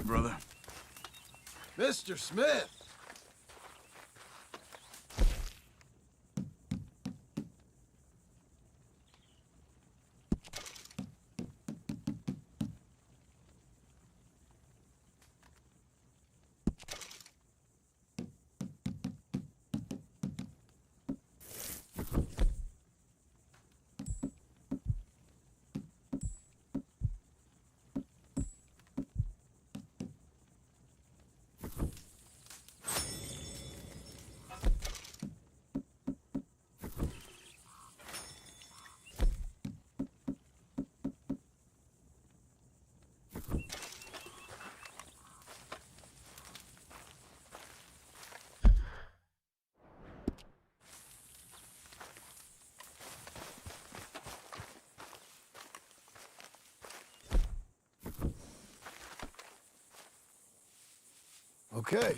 Brother. Mr. Smith! Okay.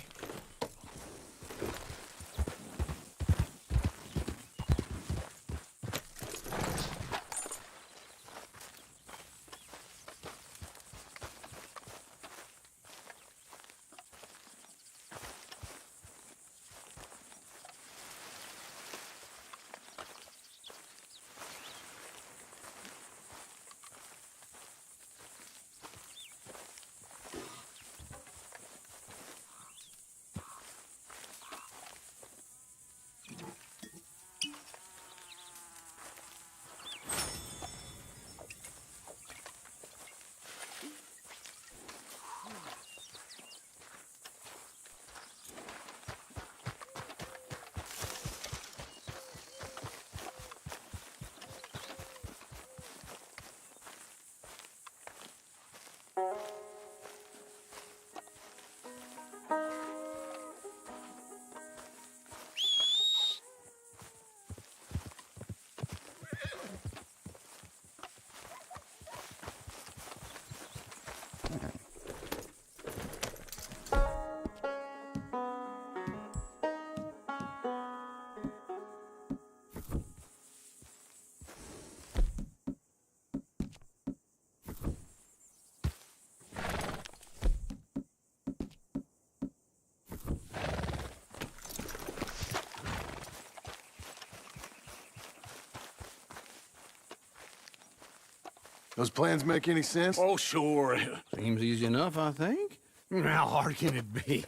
Those plans make any sense? Oh, sure. Seems easy enough, I think. How hard can it be?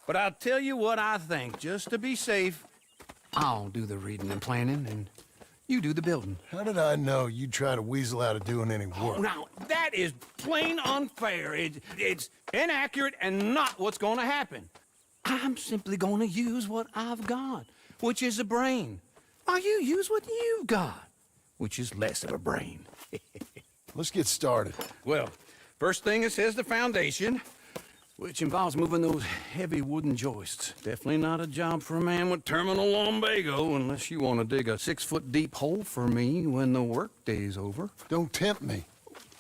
But I'll tell you what I think. Just to be safe, I'll do the reading and planning, and you do the building. How did I know you'd try to weasel out of doing any work? Now, that is plain unfair. It's inaccurate and not what's going to happen. I'm simply going to use what I've got, which is a brain. While you use what you've got, which is less of a brain. Let's get started. Well, first thing it says the foundation, which involves moving those heavy wooden joists. Definitely not a job for a man with terminal lumbago unless you want to dig a 6-foot deep hole for me when the workday's over. Don't tempt me.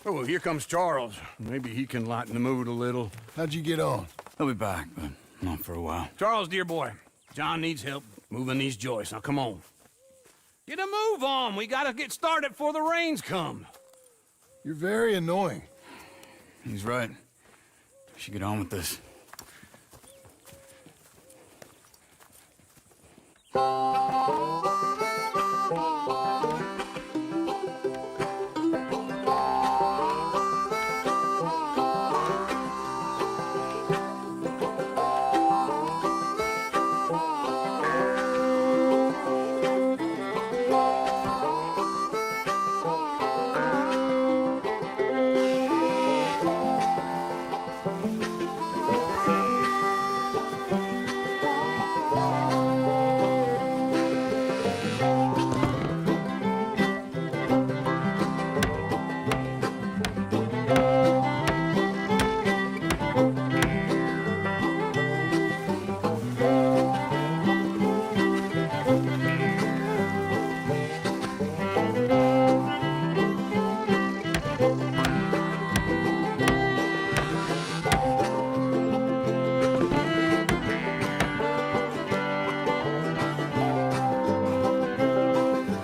Oh, well, here comes Charles. Maybe he can lighten the mood a little. How'd you get on? He'll be back, but not for a while. Charles, dear boy, John needs help moving these joists. Now, come on. Get a move on. We gotta get started before the rains come. You're very annoying. He's right. We should get on with this.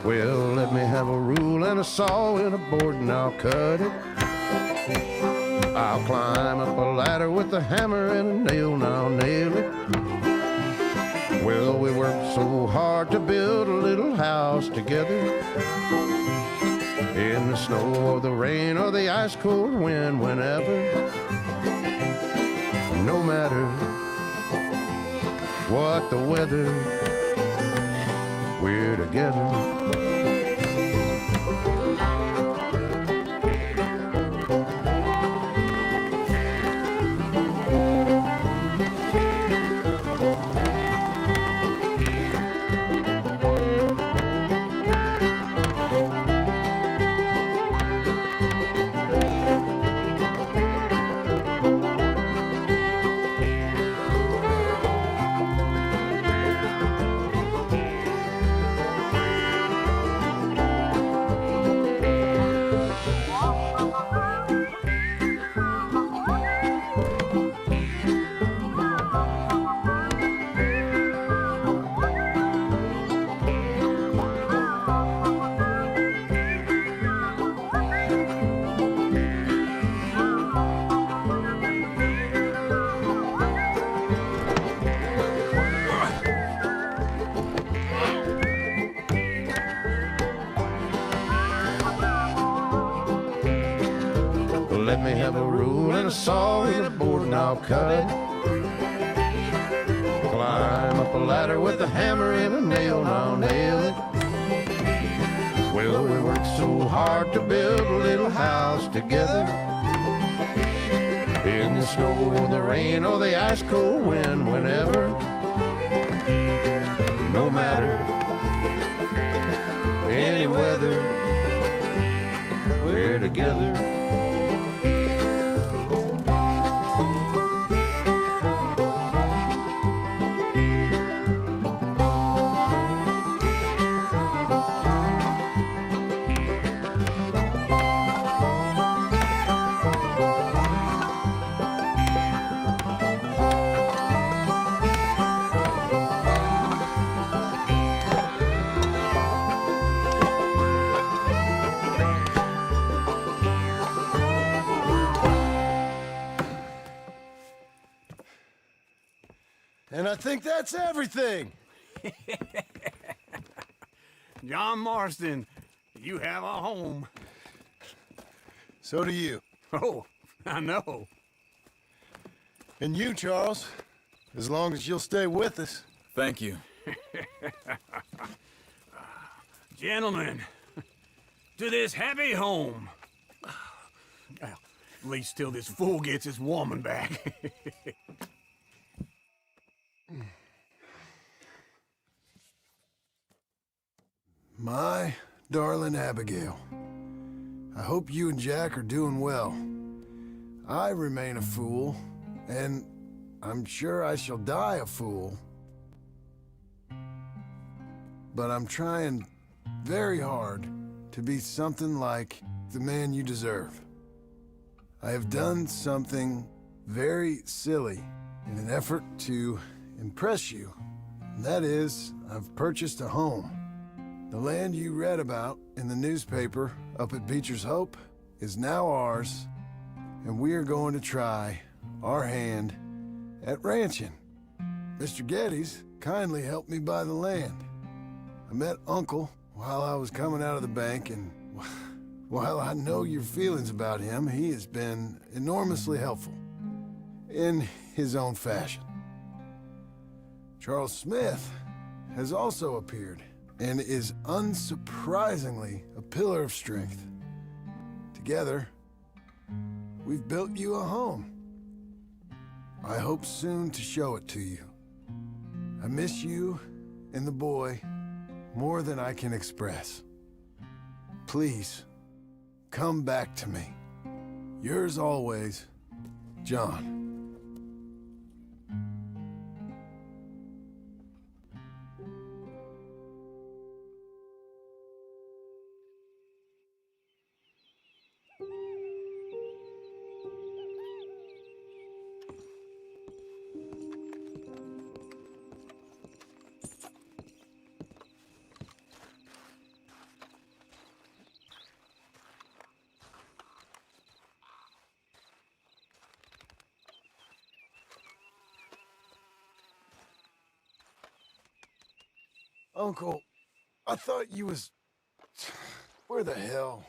Well, let me have a rule and a saw and a board and I'll cut it. I'll climb up a ladder with a hammer and a nail and I'll nail it. Well, we worked so hard to build a little house together. In the snow or the rain or the ice cold wind, whenever. No matter what the weather, we're together. let me have a rule and a saw and a board and I'll cut it. Climb up a ladder with a hammer and a nail and I'll nail it. Well, we worked so hard to build a little house together. In the snow or the rain or the ice cold wind, whenever. No matter any weather, we're together. And I think that's everything. John Marston, you have a home. So do you. Oh, I know. And you, Charles, as long as you'll stay with us. Thank you. Gentlemen, to this happy home. Well, at least till this fool gets his woman back. My darling Abigail, I hope you and Jack are doing well. I remain a fool, and I'm sure I shall die a fool. But I'm trying very hard to be something like the man you deserve. I have done something very silly in an effort to impress you. And that is, I've purchased a home. The land you read about in the newspaper up at Beecher's Hope is now ours, and we are going to try our hand at ranching. Mr. Geddes kindly helped me buy the land. I met Uncle while I was coming out of the bank, and while I know your feelings about him, he has been enormously helpful in his own fashion. Charles Smith has also appeared and is unsurprisingly a pillar of strength. Together, we've built you a home. I hope soon to show it to you. I miss you and the boy more than I can express. Please, come back to me. Yours always, John. Uncle, I thought you was... Where the hell?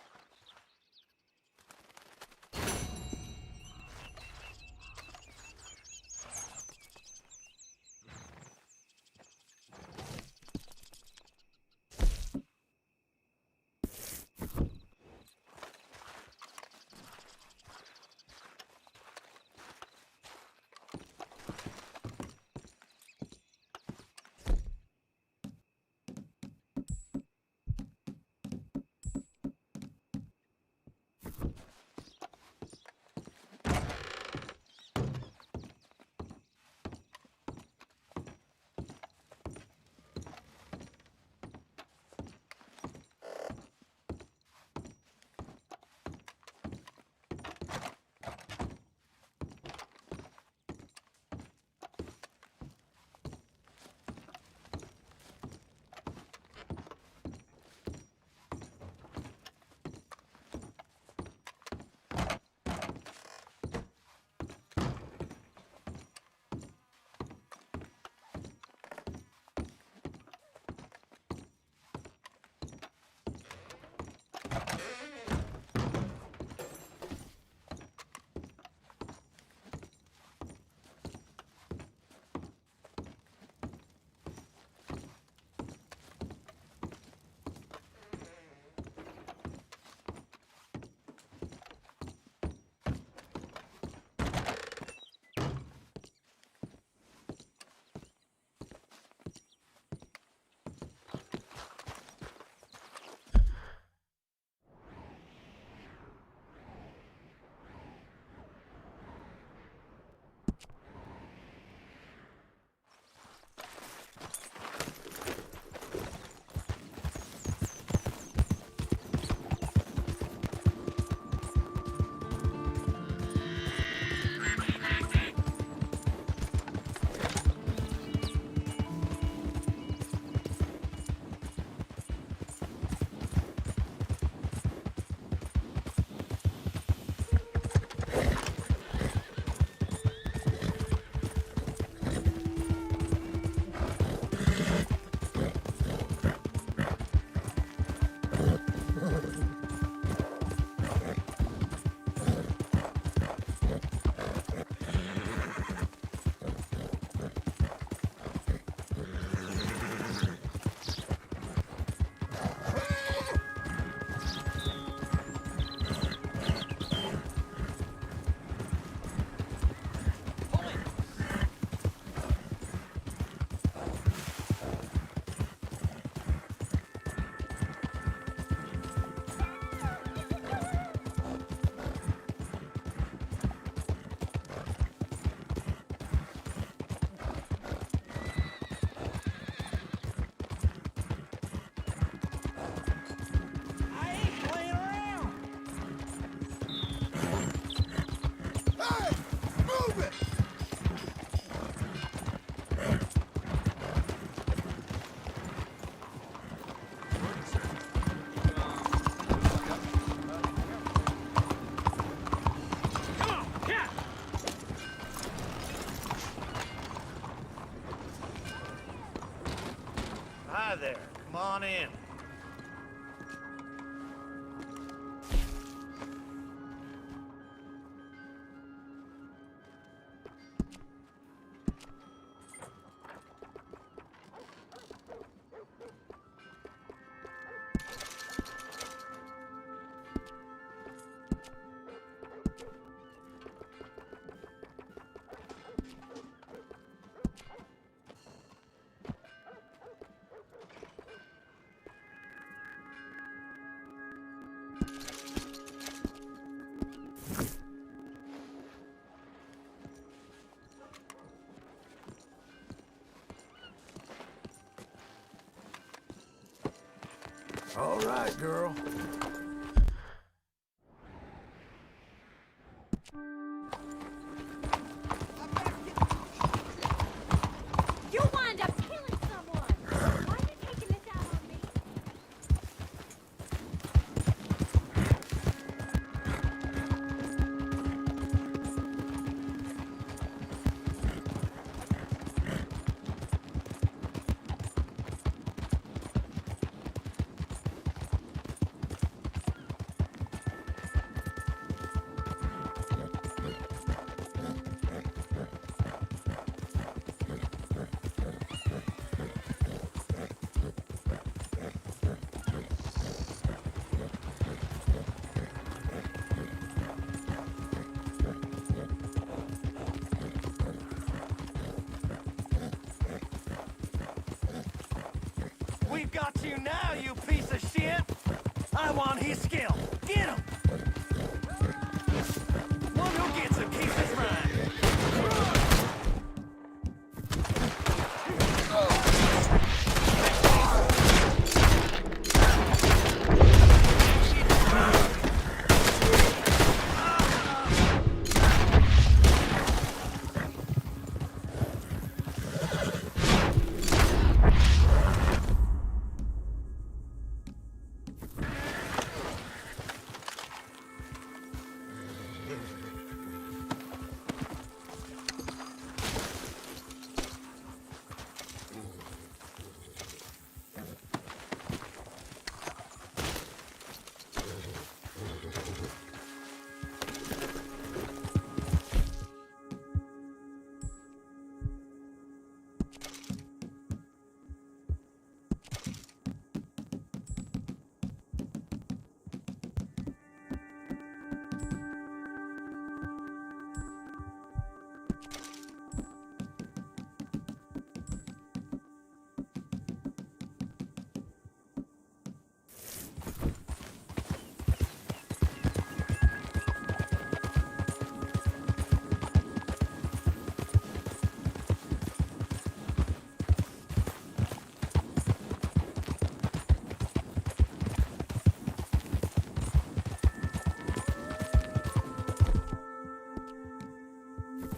Hi there. Come on in. All right, girl. You'll wind up killing someone. Why are you taking this out on me? We've got you now, you piece of shit! I want his skill. Get him! One who gets him keeps his mind.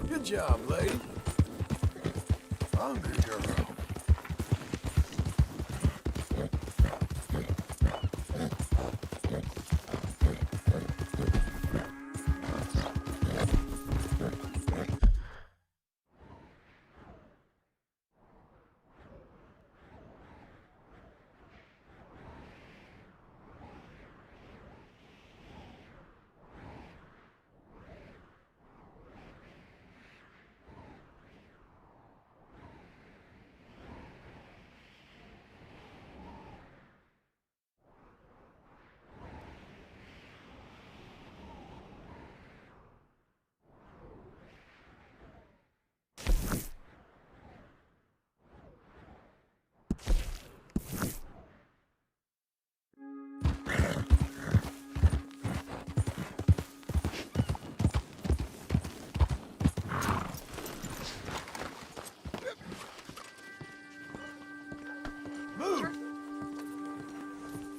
Good job, lady. Hungry girl.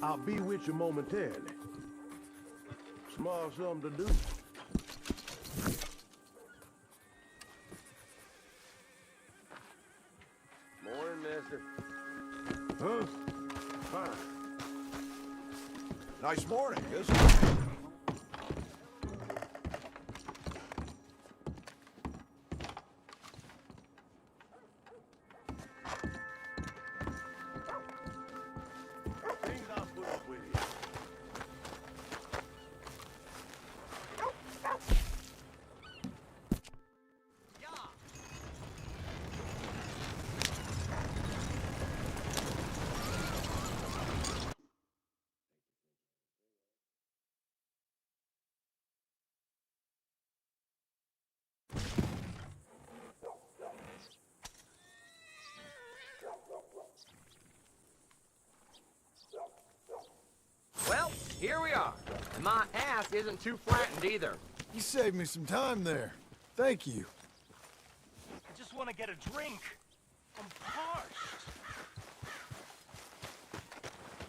I'll be with you momentarily. Small something to do. Morning, Nestor. Huh? Fine. Nice morning, isn't it? here we are. And my ass isn't too flattened either. You saved me some time there. Thank you. I just want to get a drink. I'm parched.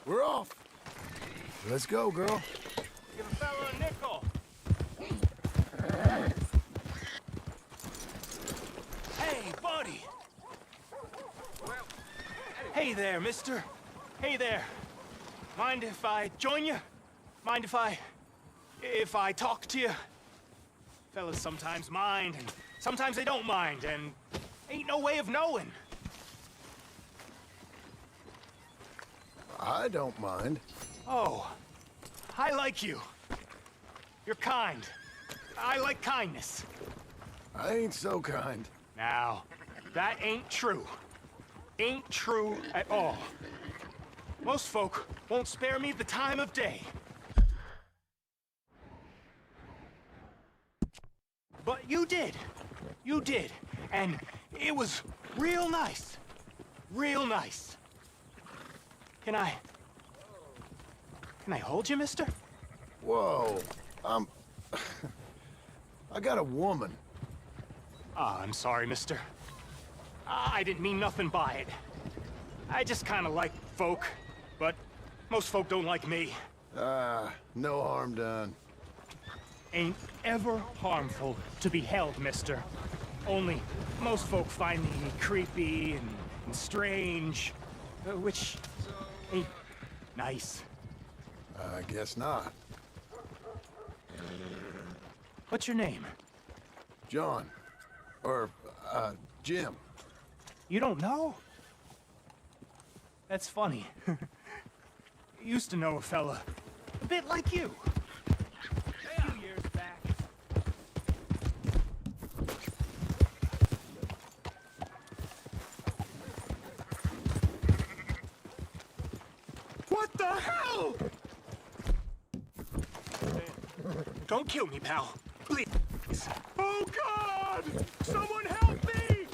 We're off. Let's go, girl. Give a fella a nickel. Hey, buddy. Hey there, mister. Hey there. Mind if I join you? Mind if I talk to you? Fellas sometimes mind, and sometimes they don't mind, and ain't no way of knowing. I don't mind. Oh, I like you. You're kind. I like kindness. I ain't so kind. Now, that ain't true. Ain't true at all. Most folk won't spare me the time of day. But you did. You did. And it was real nice. Real nice. Can I hold you, mister? Whoa. I got a woman. Ah, I'm sorry, mister. I didn't mean nothing by it. I just kind of like folk, but most folk don't like me. No harm done. Ain't ever harmful to be held, mister. Only most folk find me creepy and strange, which ain't nice. I guess not. What's your name? John. Or, Jim. You don't know? That's funny. Used to know a fella a bit like you. A few years back. What the hell? Don't kill me, pal. Please. Oh, God! Someone help me!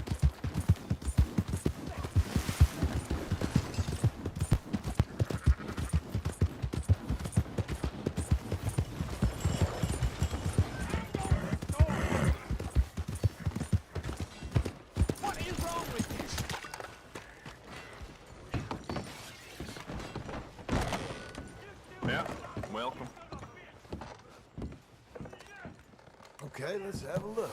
What is wrong with you? Yeah, welcome. Okay, let's have a look.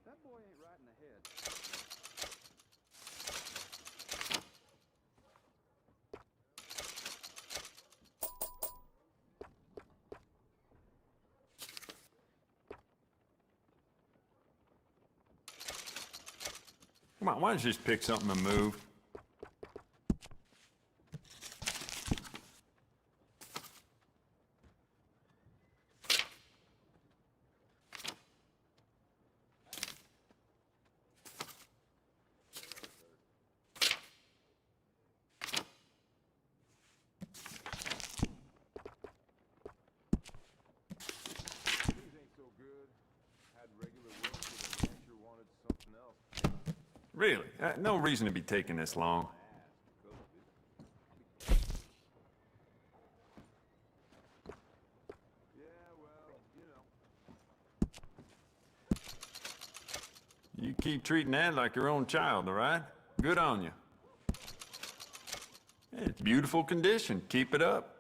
That boy ain't right in the head. Come on, why don't you just pick something and move? Really? No reason to be taking this long. You keep treating that like your own child, all right? Good on you. It's beautiful condition. Keep it up.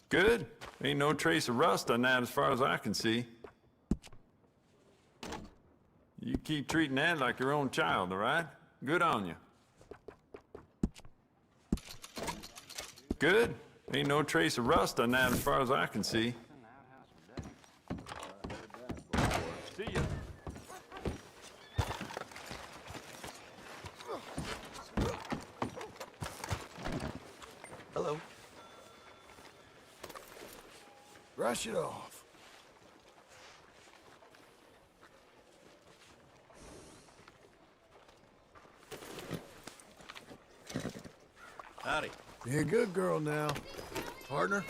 Good. Ain't no trace of rust on that as far as I can see. You keep treating that like your own child, all right? Good on you. Good. Ain't no trace of rust on that as far as I can see. See ya. Hello. Brush it off. Howdy. Be a good girl now. Partner?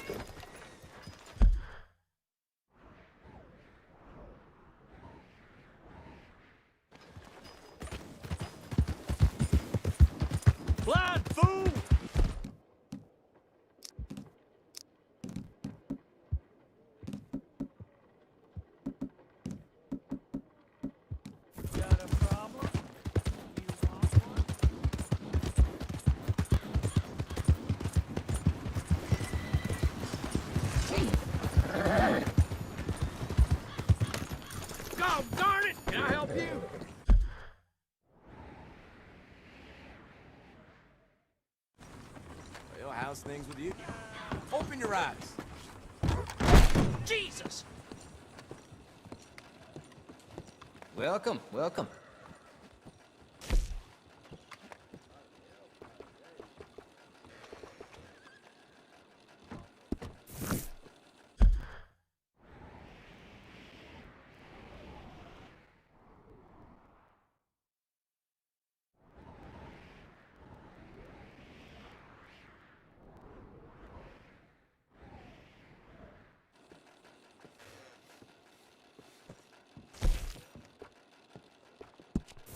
Blind fool! Got a problem? You want one? God darn it! Can I help you? Well, how's things with you? Open your eyes. Jesus! Welcome, welcome.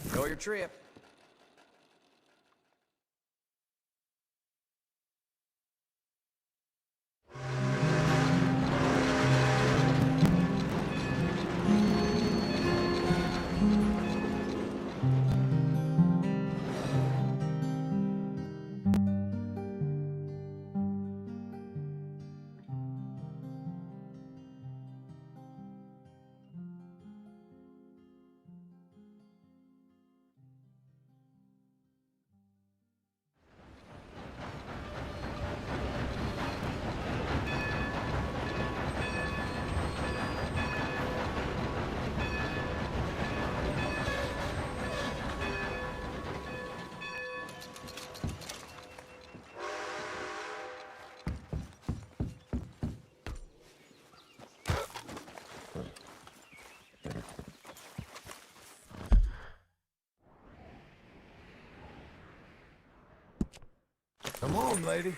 Enjoy your trip. Come on, lady.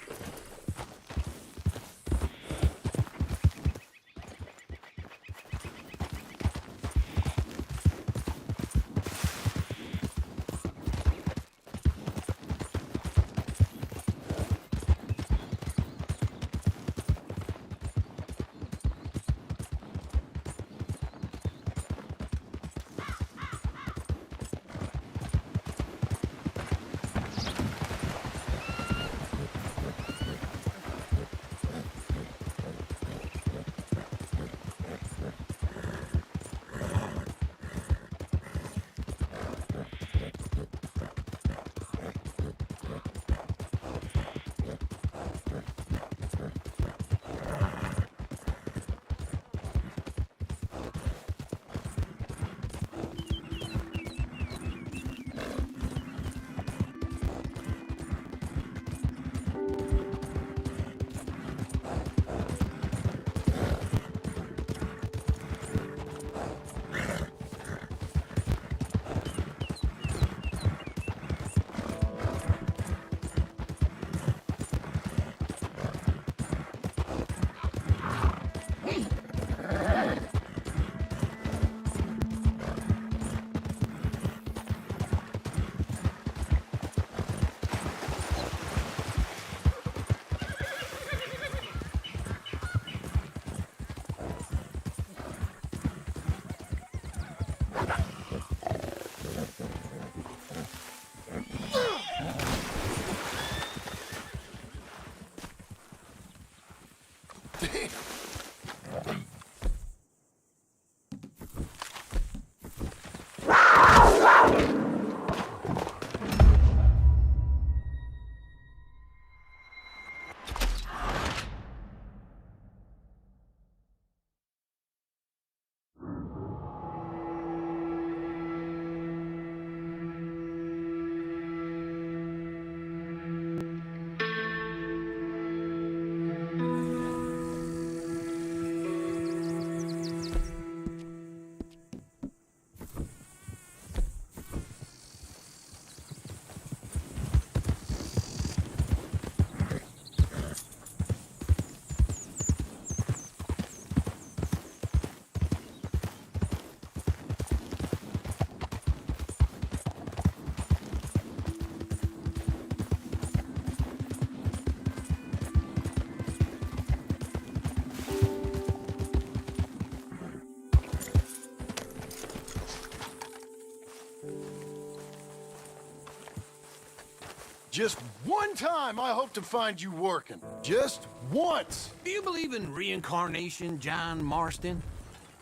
Just one time I hope to find you working. Just once. Do you believe in reincarnation, John Marston?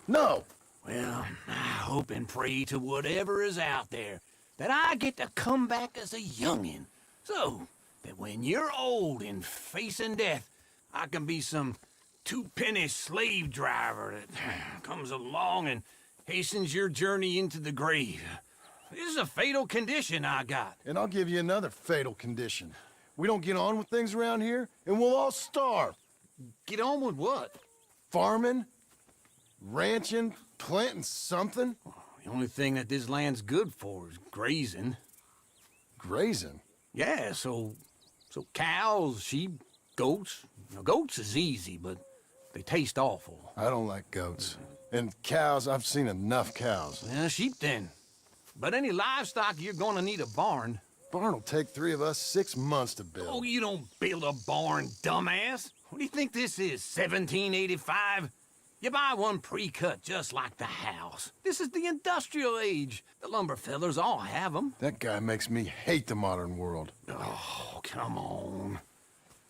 No. Well, I hope and pray to whatever is out there that I get to come back as a youngin', so that when you're old and facing death, I can be some two-penny slave driver that comes along and hastens your journey into the grave. This is a fatal condition I got. And I'll give you another fatal condition. We don't get on with things around here, and we'll all starve. Get on with what? Farming, ranching, planting something. The only thing that this land's good for is grazing. Grazing? Yeah, so cows, sheep, goats. Now, goats is easy, but they taste awful. I don't like goats. And cows, I've seen enough cows. Yeah, sheep then. But any livestock, you're gonna need a barn. Barn will take 3 of us 6 months to build. Oh, you don't build a barn, dumbass. What do you think this is, 1785? You buy one pre-cut just like the house. This is the industrial age. The lumber fellers all have them. That guy makes me hate the modern world. Oh, come on.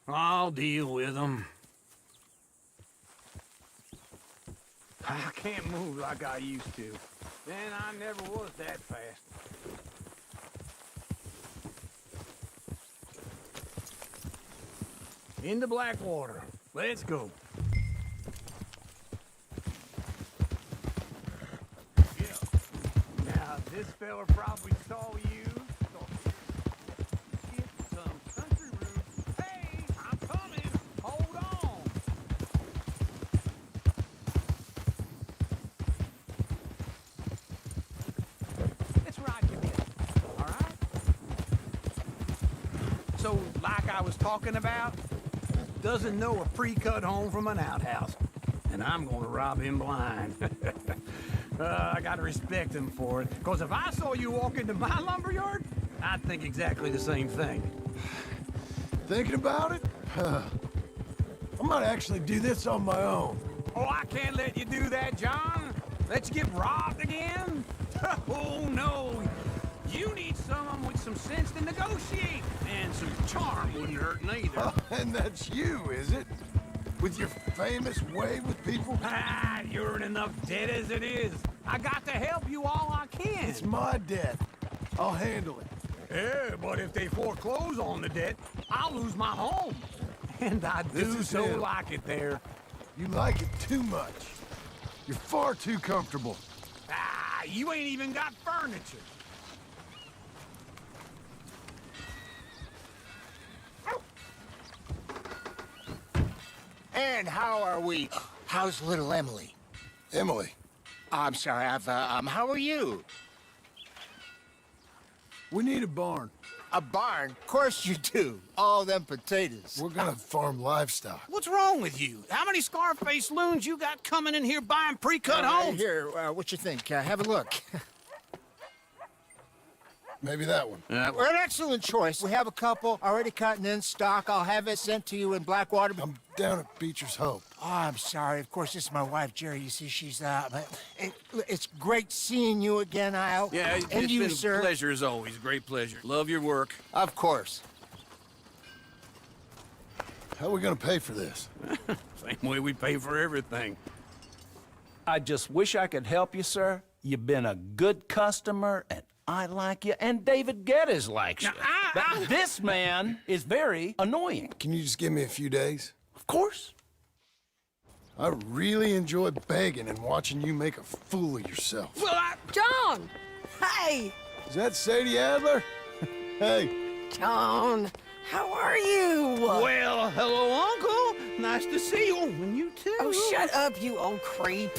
I'll deal with them. I can't move like I used to. And I never was that fast. Into Blackwater. Let's go. Yeah. Now, this fella probably saw you. Get some country route. Hey, I'm coming. Hold on. Let's ride you in. All right? So, like I was talking about, doesn't know a pre-cut home from an outhouse. And I'm gonna rob him blind. I gotta respect him for it. Because if I saw you walk into my lumberyard, I'd think exactly the same thing. Thinking about it? I might actually do this on my own. Oh, I can't let you do that, John. Let you get robbed again? Oh, no. You need someone with some sense to negotiate. And some charm wouldn't hurt neither. And that's you, is it? With your famous way with people? Ah, you're in enough debt as it is. I got to help you all I can. It's my debt. I'll handle it. Yeah, but if they foreclose on the debt, I'll lose my home. And I do so like it there. You like it too much. You're far too comfortable. Ah, you ain't even got furniture. And how are we? How's little Emily? Emily? I'm sorry, how are you? We need a barn. A barn? Of course you do. All them potatoes. We're gonna farm livestock. What's wrong with you? How many Scarface loons you got coming in here buying pre-cut homes? Here, what you think? Have a look. Maybe that one. We're an excellent choice. We have a couple already cut and in stock. I'll have it sent to you in Blackwater. I'm down at Beecher's Hope. Oh, I'm sorry. Of course, this is my wife, Jerry. You see, she's it's great seeing you again, Al. Yeah, and it's you, been sir. a pleasure as always. Great pleasure. Love your work. Of course. How are we gonna pay for this? Same way we pay for everything. I just wish I could help you, sir. You've been a good customer, and I like you, and David Geddes likes you. But this man is very annoying. Can you just give me a few days? Of course. I really enjoy begging and watching you make a fool of yourself. Well, John! Hey! Is that Sadie Adler? Hey. John, how are you? Well, hello, Uncle. Nice to see you. And you too. Oh, shut up, you old creep.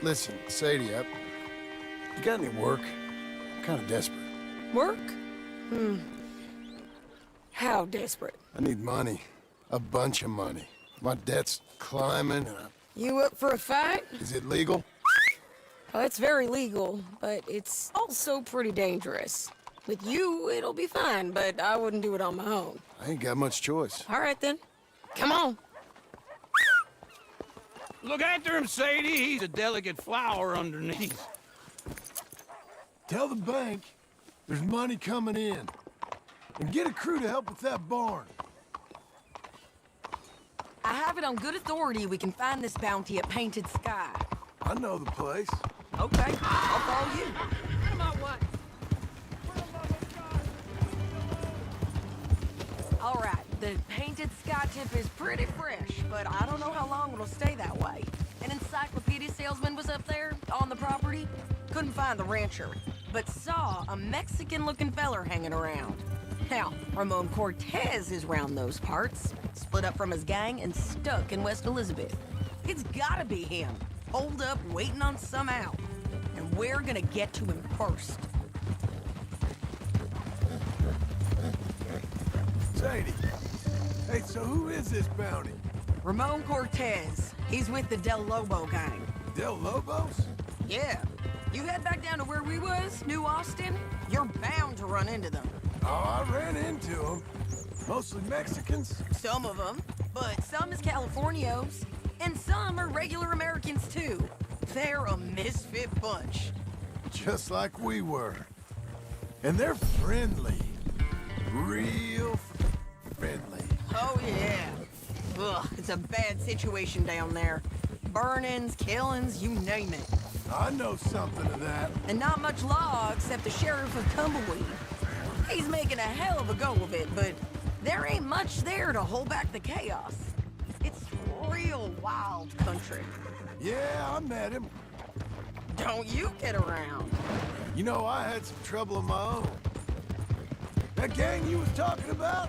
Listen, Sadie, you got any work? I'm kind of desperate. Work? How desperate? I need money. A bunch of money. My debt's climbing. You up for a fight? Is it legal? Well, it's very legal, but it's also pretty dangerous. With you, it'll be fine, but I wouldn't do it on my own. I ain't got much choice. All right, then. Come on. Look after him, Sadie. He's a delicate flower underneath. Tell the bank there's money coming in. and get a crew to help with that barn. I have it on good authority we can find this bounty at Painted Sky. I know the place. Okay, I'll follow you. Come on, what? All right, the Painted Sky tip is pretty fresh, but I don't know how long it'll stay that way. An encyclopedia salesman was up there on the property. Couldn't find the rancher, but saw a Mexican-looking feller hanging around. Now, Ramon Cortez is round those parts, split up from his gang and stuck in West Elizabeth. It's gotta be him, holed up waiting on some out. And we're gonna get to him first. Sadie. Hey, so who is this bounty? Ramon Cortez. He's with the Del Lobo gang. Del Lobos? Yeah. You head back down to where we was, New Austin, you're bound to run into them. Oh, I ran into them. Mostly Mexicans? Some of them, but some is Californios, and some are regular Americans too. They're a misfit bunch. Just like we were. And they're friendly. Real friendly. Oh yeah. Ugh, it's a bad situation down there. Burnings, killings, you name it. I know something of that. And not much law except the sheriff of Tumbleweed. He's making a hell of a go of it, but there ain't much there to hold back the chaos. It's real wild country. Yeah, I met him. Don't you get around. You know, I had some trouble of my own. That gang you was talking about?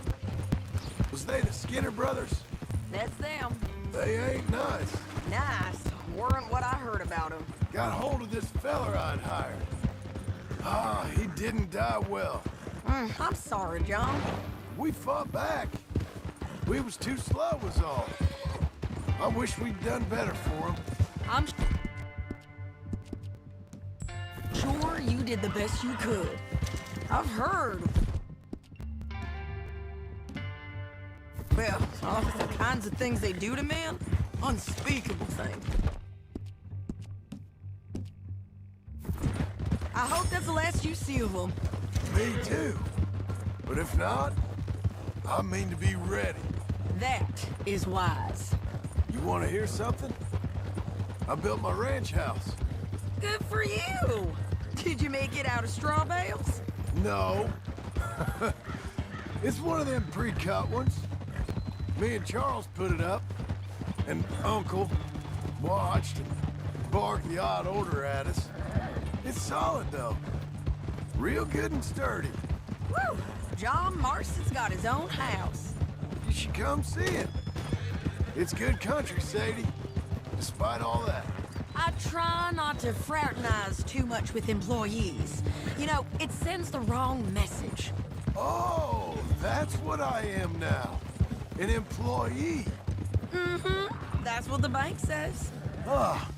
Was they the Skinner brothers? That's them. They ain't nice. Nice. Weren't what I heard about them. Got hold of this feller I'd hired. Ah, he didn't die well. I'm sorry, John. We fought back. We was too slow was all. I wish we'd done better for him. I'm sure you did the best you could. I've heard. Well, the kinds of things they do to men, unspeakable things. I hope that's the last you see of them. Me too. But if not, I mean to be ready. That is wise. You want to hear something? I built my ranch house. Good for you. Did you make it out of straw bales? No. It's one of them pre-cut ones. Me and Charles put it up, and Uncle watched and barked the odd order at us. It's solid, though. Real good and sturdy. Woo! John Marston's got his own house. You should come see it. It's good country, Sadie, despite all that. I try not to fraternize too much with employees. You know, it sends the wrong message. Oh, that's what I am now. An employee. Mm-hmm. That's what the bank says. Ah,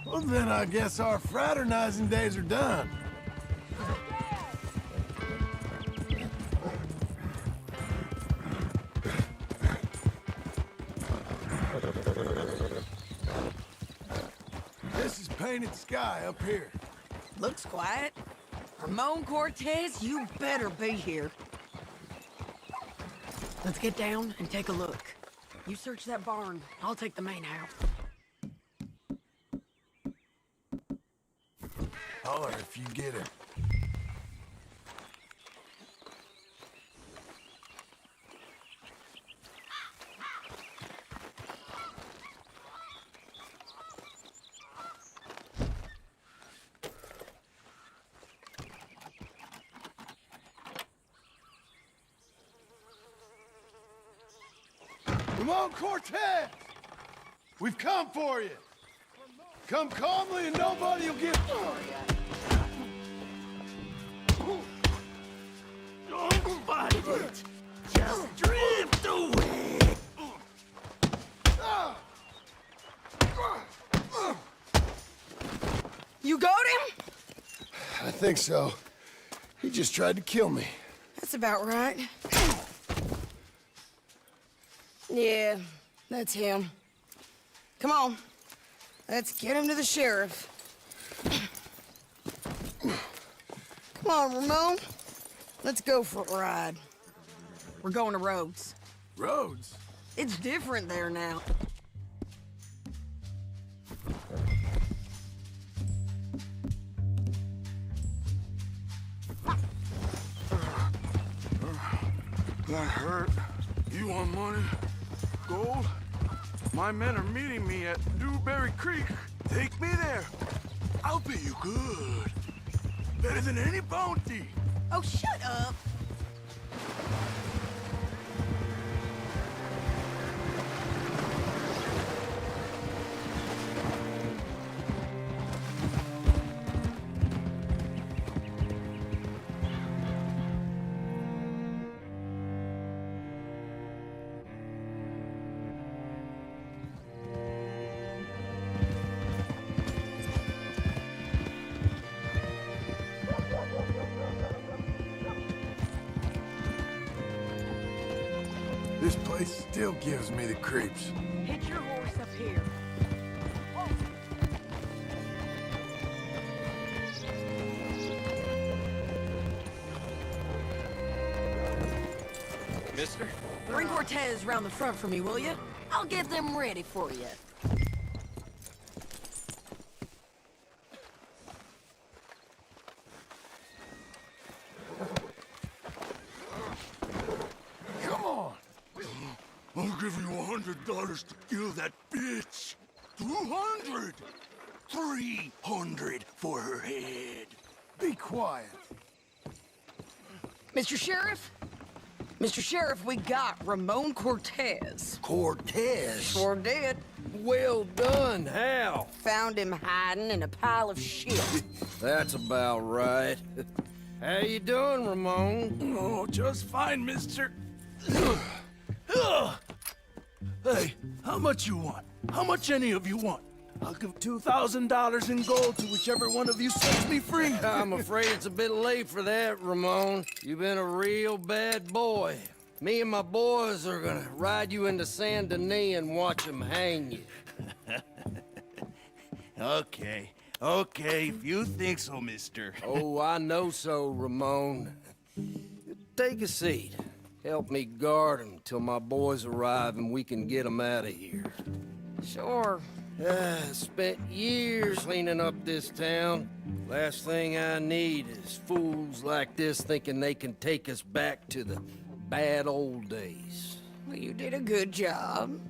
well then I guess our fraternizing days are done. This is Painted Sky up here. Looks quiet. Ramon Cortez, you better be here. Let's get down and take a look. You search that barn. I'll take the main house. Holler if you get him. Ramon Cortez! We've come for you! Come calmly and nobody will get... Don't fight it! Just drift away! You got him? I think so. He just tried to kill me. That's about right. Yeah, that's him. Come on. Let's get him to the sheriff. Come on, Ramon. Let's go for a ride. We're going to Rhodes. Rhodes? It's different there now. That hurt. You want money? Gold? My men are meeting me at Dewberry Creek. Take me there. I'll pay you good. Better than any bounty. Oh, shut up. This place still gives me the creeps. Hit your horse up here. Mister? Bring Cortez round the front for me, will you? I'll get them ready for you. Come on! I'll give you $100 to kill that bitch. 200! 300 for her head. Be quiet. Mr. Sheriff? Mr. Sheriff, we got Ramon Cortez. Cortez? Sure did. Well done. How? Found him hiding in a pile of shit. That's about right. How you doing, Ramon? Oh, just fine, mister. Hey, how much you want? How much any of you want? I'll give $2,000 in gold to whichever one of you sets me free. I'm afraid it's a bit late for that, Ramon. You've been a real bad boy. Me and my boys are gonna ride you into Saint Denis and watch them hang you. Okay, if you think so, mister. Oh, I know so, Ramon. Take a seat. Help me guard them till my boys arrive and we can get them out of here. Sure. Spent years cleaning up this town. Last thing I need is fools like this thinking they can take us back to the bad old days. Well, you did a good job.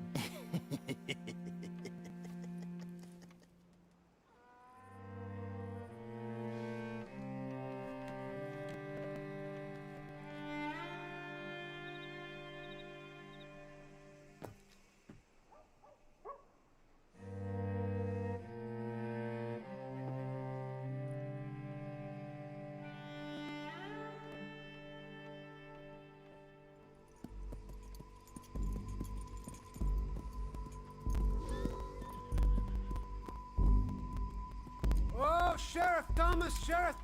Oh, Sheriff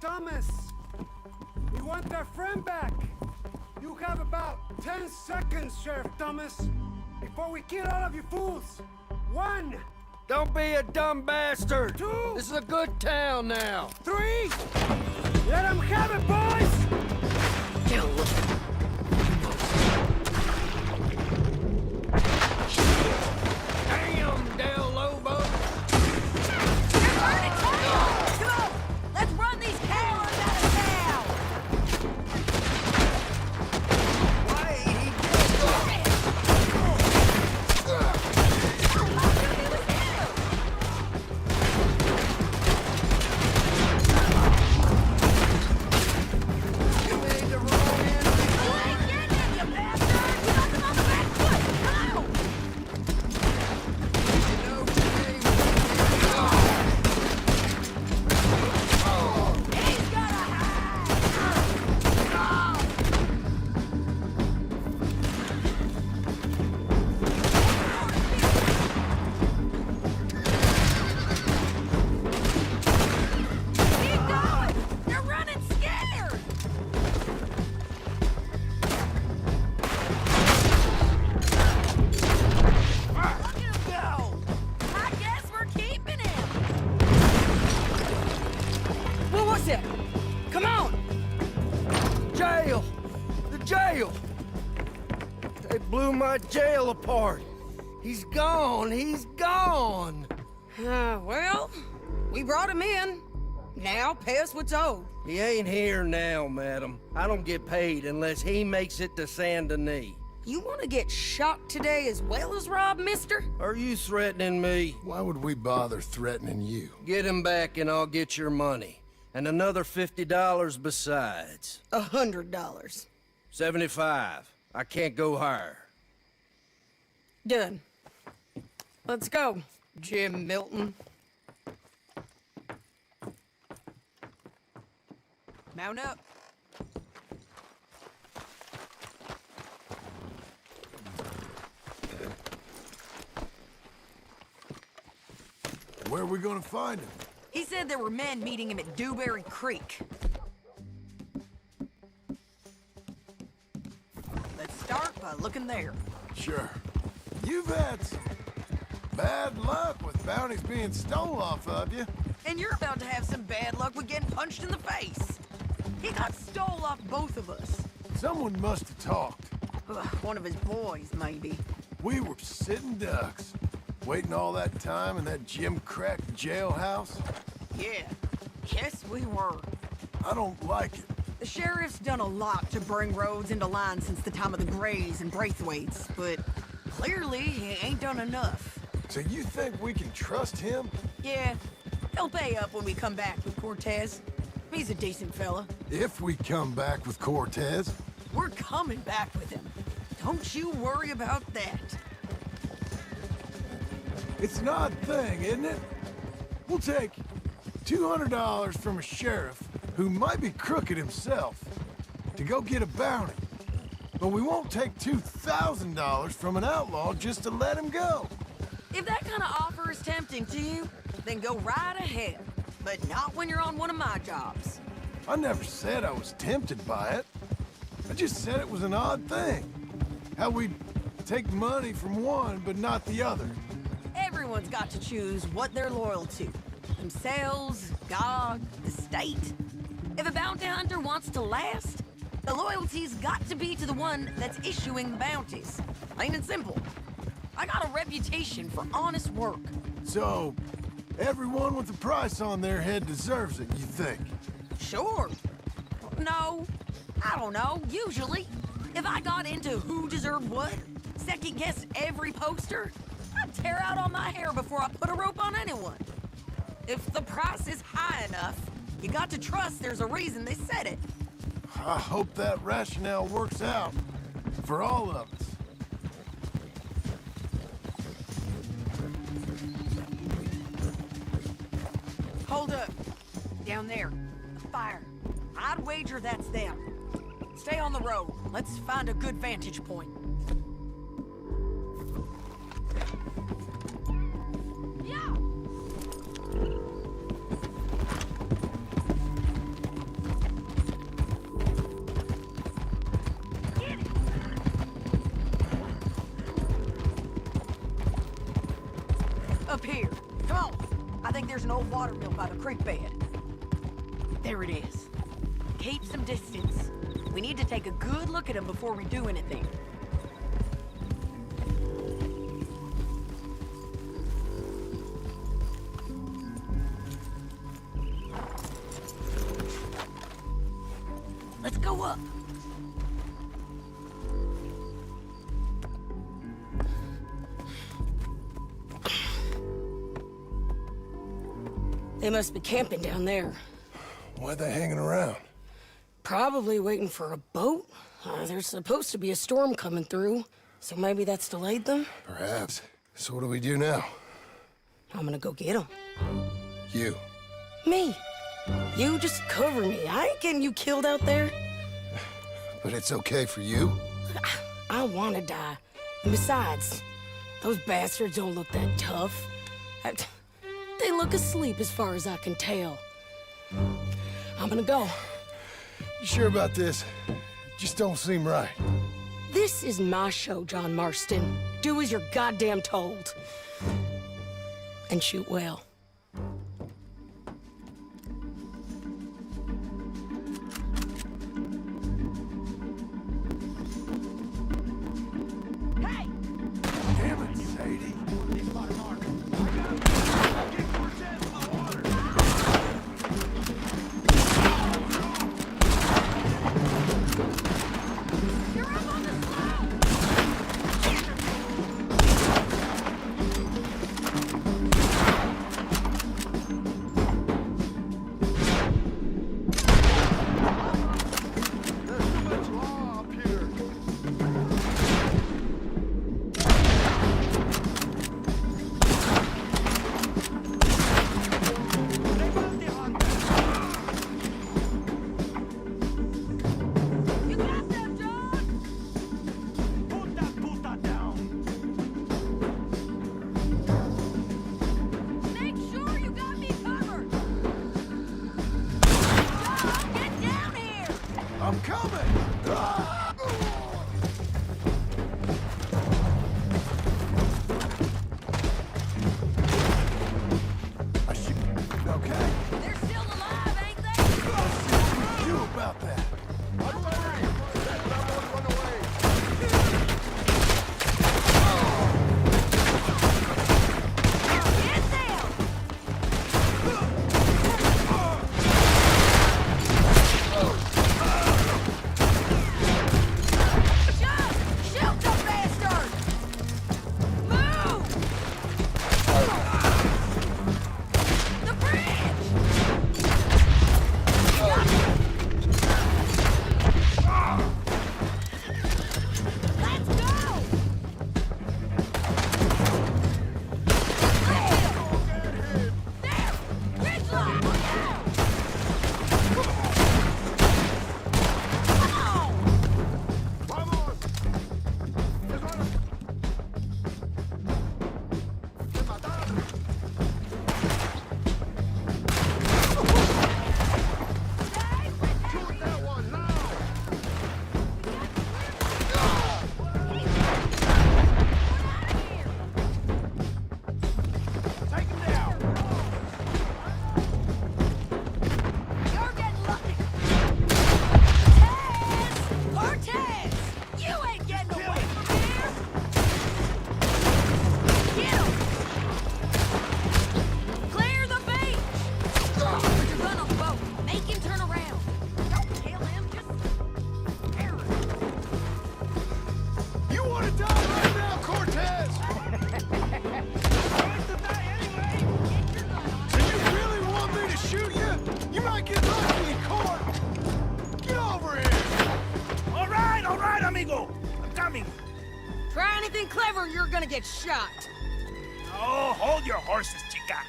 Thomas! We want our friend back! You have about 10 seconds, Sheriff Thomas, before we kill all of you fools! 1! Don't be a dumb bastard! 2! This is a good town now! 3! Let them have it, boys! Damn, Del Lobo! Come on! Let's run these cowards out of town! Why ain't he blew my jail apart. He's gone. He's gone. Well, we brought him in. Now pay us what's owed. He ain't here now, madam. I don't get paid unless he makes it to Saint Denis. You want to get shot today as well as Rob, mister? Are you threatening me? Why would we bother threatening you? Get him back and I'll get your money. And another $50 besides. $100. 75. I can't go higher. Done. Let's go, Jim Milton. Mount up. Where are we gonna find him? He said there were men meeting him at Dewberry Creek. Let's start by looking there. Sure. You've had some bad luck with bounties being stole off of you. And you're about to have some bad luck with getting punched in the face. He got stole off both of us. Someone must have talked. One of his boys, maybe. We were sitting ducks, waiting all that time in that gim-crack jailhouse. Yeah, yes we were. I don't like it. The sheriff's done a lot to bring roads into line since the time of the Grays and Braithwaites, but clearly he ain't done enough. So you think we can trust him? Yeah, he'll pay up when we come back with Cortez. He's a decent fella. If we come back with Cortez. We're coming back with him. Don't you worry about that. It's an odd thing, isn't it? We'll take $200 from a sheriff who might be crooked himself to go get a bounty. But we won't take $2,000 from an outlaw just to let him go. If that kind of offer is tempting to you, then go right ahead. But not when you're on one of my jobs. I never said I was tempted by it. I just said it was an odd thing. How we'd take money from one, but not the other. Everyone's got to choose what they're loyal to. Themselves, God, the state. If a bounty hunter wants to last, the loyalty's got to be to the one that's issuing the bounties. Plain and simple. I got a reputation for honest work. So, everyone with a price on their head deserves it, you think? Sure. No, I don't know, usually. If I got into who deserved what, second-guessed every poster, I'd tear out all my hair before I put a rope on anyone. If the price is high enough, you got to trust there's a reason they said it. I hope that rationale works out for all of us. Hold up. Down there. A fire. I'd wager that's them. Stay on the road. Let's find a good vantage point. Yeah! Get it! Up here. Come on. I think there's an old water mill by the creek bed. There it is. Keep some distance. We need to take a good look at him before we do anything. Let's go up. They must be camping down there. Why are they hanging around? Probably waiting for a boat. There's supposed to be a storm coming through, so maybe that's delayed them? Perhaps. So what do we do now? I'm gonna go get them. You. Me. You just cover me. I ain't getting you killed out there. But it's okay for you? I wanna die. And besides, those bastards don't look that tough. They look asleep as far as I can tell. I'm gonna go. You sure about this? Just don't seem right. This is my show, John Marston. Do as you're goddamn told. And shoot well. I'm coming! Ah! Okay. They're still alive, ain't they? Let's see what you do about that. Get them! Shoot the bastard! Move! The bridge! Let's go! There! Ridgeline! Come on! You're getting lucky. Cortez! You ain't getting away from here! Get him! Clear the beach! You're gonna boat. Make him turn around. Don't kill him, just tear him. You want to die right now, Cortez? And you really want me to shoot you? You might get lucky in court. Get over here. All right, amigo. I'm coming. Try anything clever, you're gonna get shot. Oh, hold your horses, chica.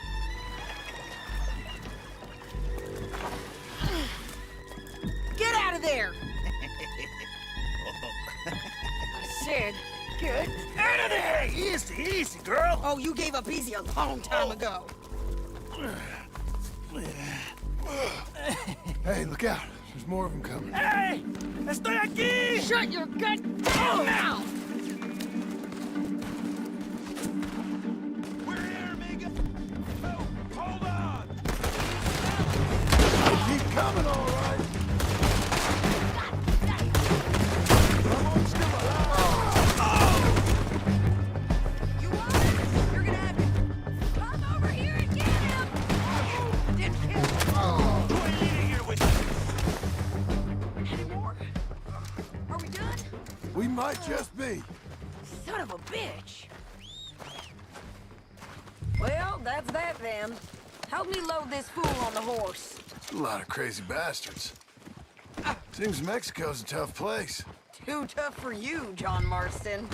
Get out of there! I said, get Out of there! Easy, easy, girl. Oh, you gave up easy a long time ago. Hey, look out. There's more of them coming. Hey! Estoy aquí! Shut your goddamn mouth! We're here, amigo. Oh, hold on. They keep coming, all right. You want it? You're gonna have to come over here and get him! Didn't kill him. Who are you here with? Any more? Are we done? We might just be. Son of a bitch! Well, that's that then. Help me load this fool on the horse. A lot of crazy bastards. Seems Mexico's a tough place. Too tough for you, John Marston.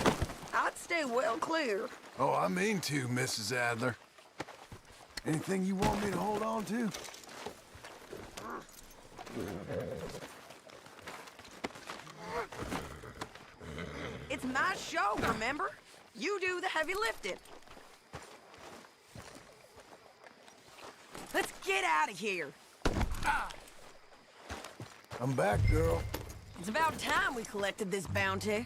I'd stay well clear. Oh, I mean to, Mrs. Adler. Anything you want me to hold on to? It's my show, remember? You do the heavy lifting. Let's get out of here. I'm back, girl. It's about time we collected this bounty.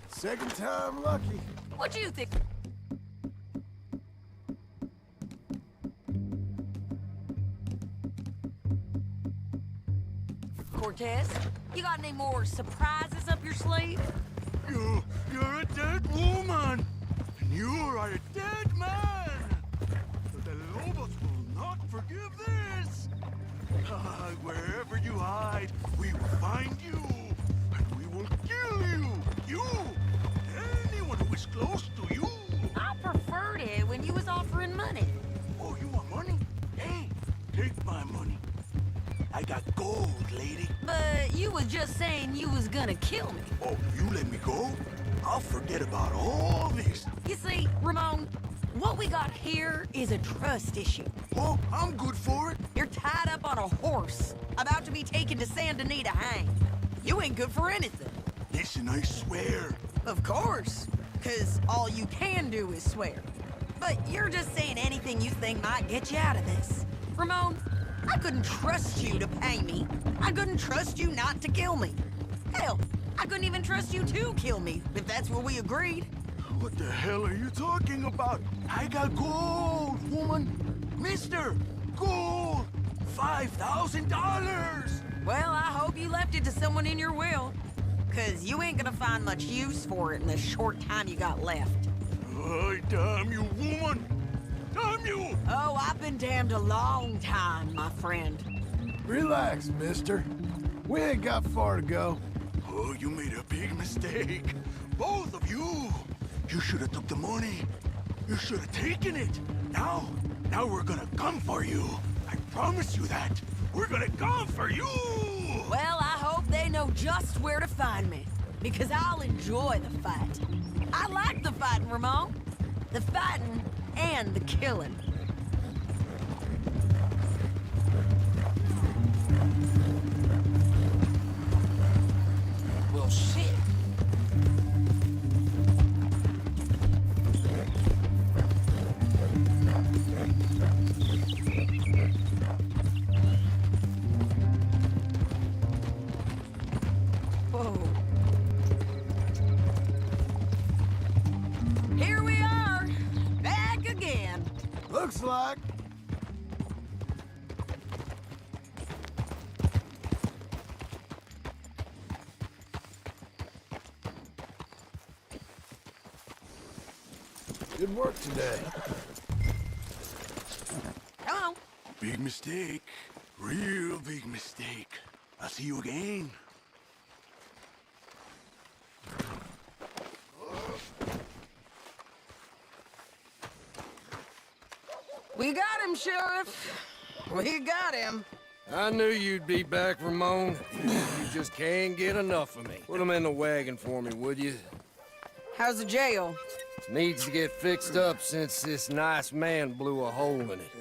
Second time lucky. What do you think? Cortez, you got any more surprises up your sleeve? You're a dead woman, and you are a dead man. But the Lobos will not forgive this. Wherever you hide, we will find you, and we will kill you. You, anyone who is close to you. I preferred it when you was offering money. Oh, you want money? Hey, take my money. I got gold, lady. But you was just saying you was gonna kill me. Oh, you let me go? I'll forget about all this. You see, Ramon, what we got here is a trust issue. Oh, I'm good for it. You're tied up on a horse, about to be taken to San Denis to hang. You ain't good for anything. Listen, I swear. Of course, because all you can do is swear. But you're just saying anything you think might get you out of this. Ramon, I couldn't trust you to pay me. I couldn't trust you not to kill me. Hell, I couldn't even trust you to kill me, if that's what we agreed. What the hell are you talking about? I got gold, woman. Mister, gold. $5,000. Well, I hope you left it to someone in your will. 'Cause you ain't gonna find much use for it in the short time you got left. Oh, damn you, woman. Damn you! Oh, I've been damned a long time, my friend. Relax, mister. We ain't got far to go. Oh, you made a big mistake. Both of you. You should have took the money. You should have taken it. Now we're gonna come for you. I promise you that. We're gonna come for you! Well, I hope they know just where to find me. Because I'll enjoy the fight. I like the fighting, Ramon. The fighting and the killing. Well, shit. Whoa. Here we are, back again. Looks like. Good work today. Come on. Big mistake. Real big mistake. I'll see you again. We got him, Sheriff. We got him. I knew you'd be back, Ramon. You just can't get enough of me. Put him in the wagon for me, would you? How's the jail? Needs to get fixed up since this nice man blew a hole in it.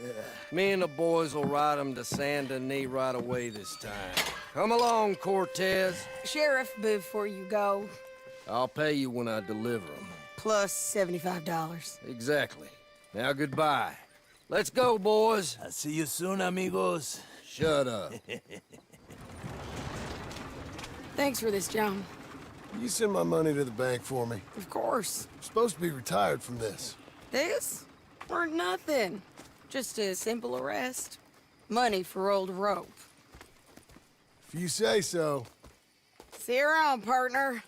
Me and the boys will ride him to Saint Denis right away this time. Come along, Cortez. Sheriff, before you go, I'll pay you when I deliver him. plus $75. Exactly. Now goodbye. Let's go, boys. I'll see you soon, amigos. Shut up. Thanks for this, John. You send my money to the bank for me. Of course. I'm supposed to be retired from this. This? Weren't nothing. Just a simple arrest. Money for old rope. If you say so. See you around, partner.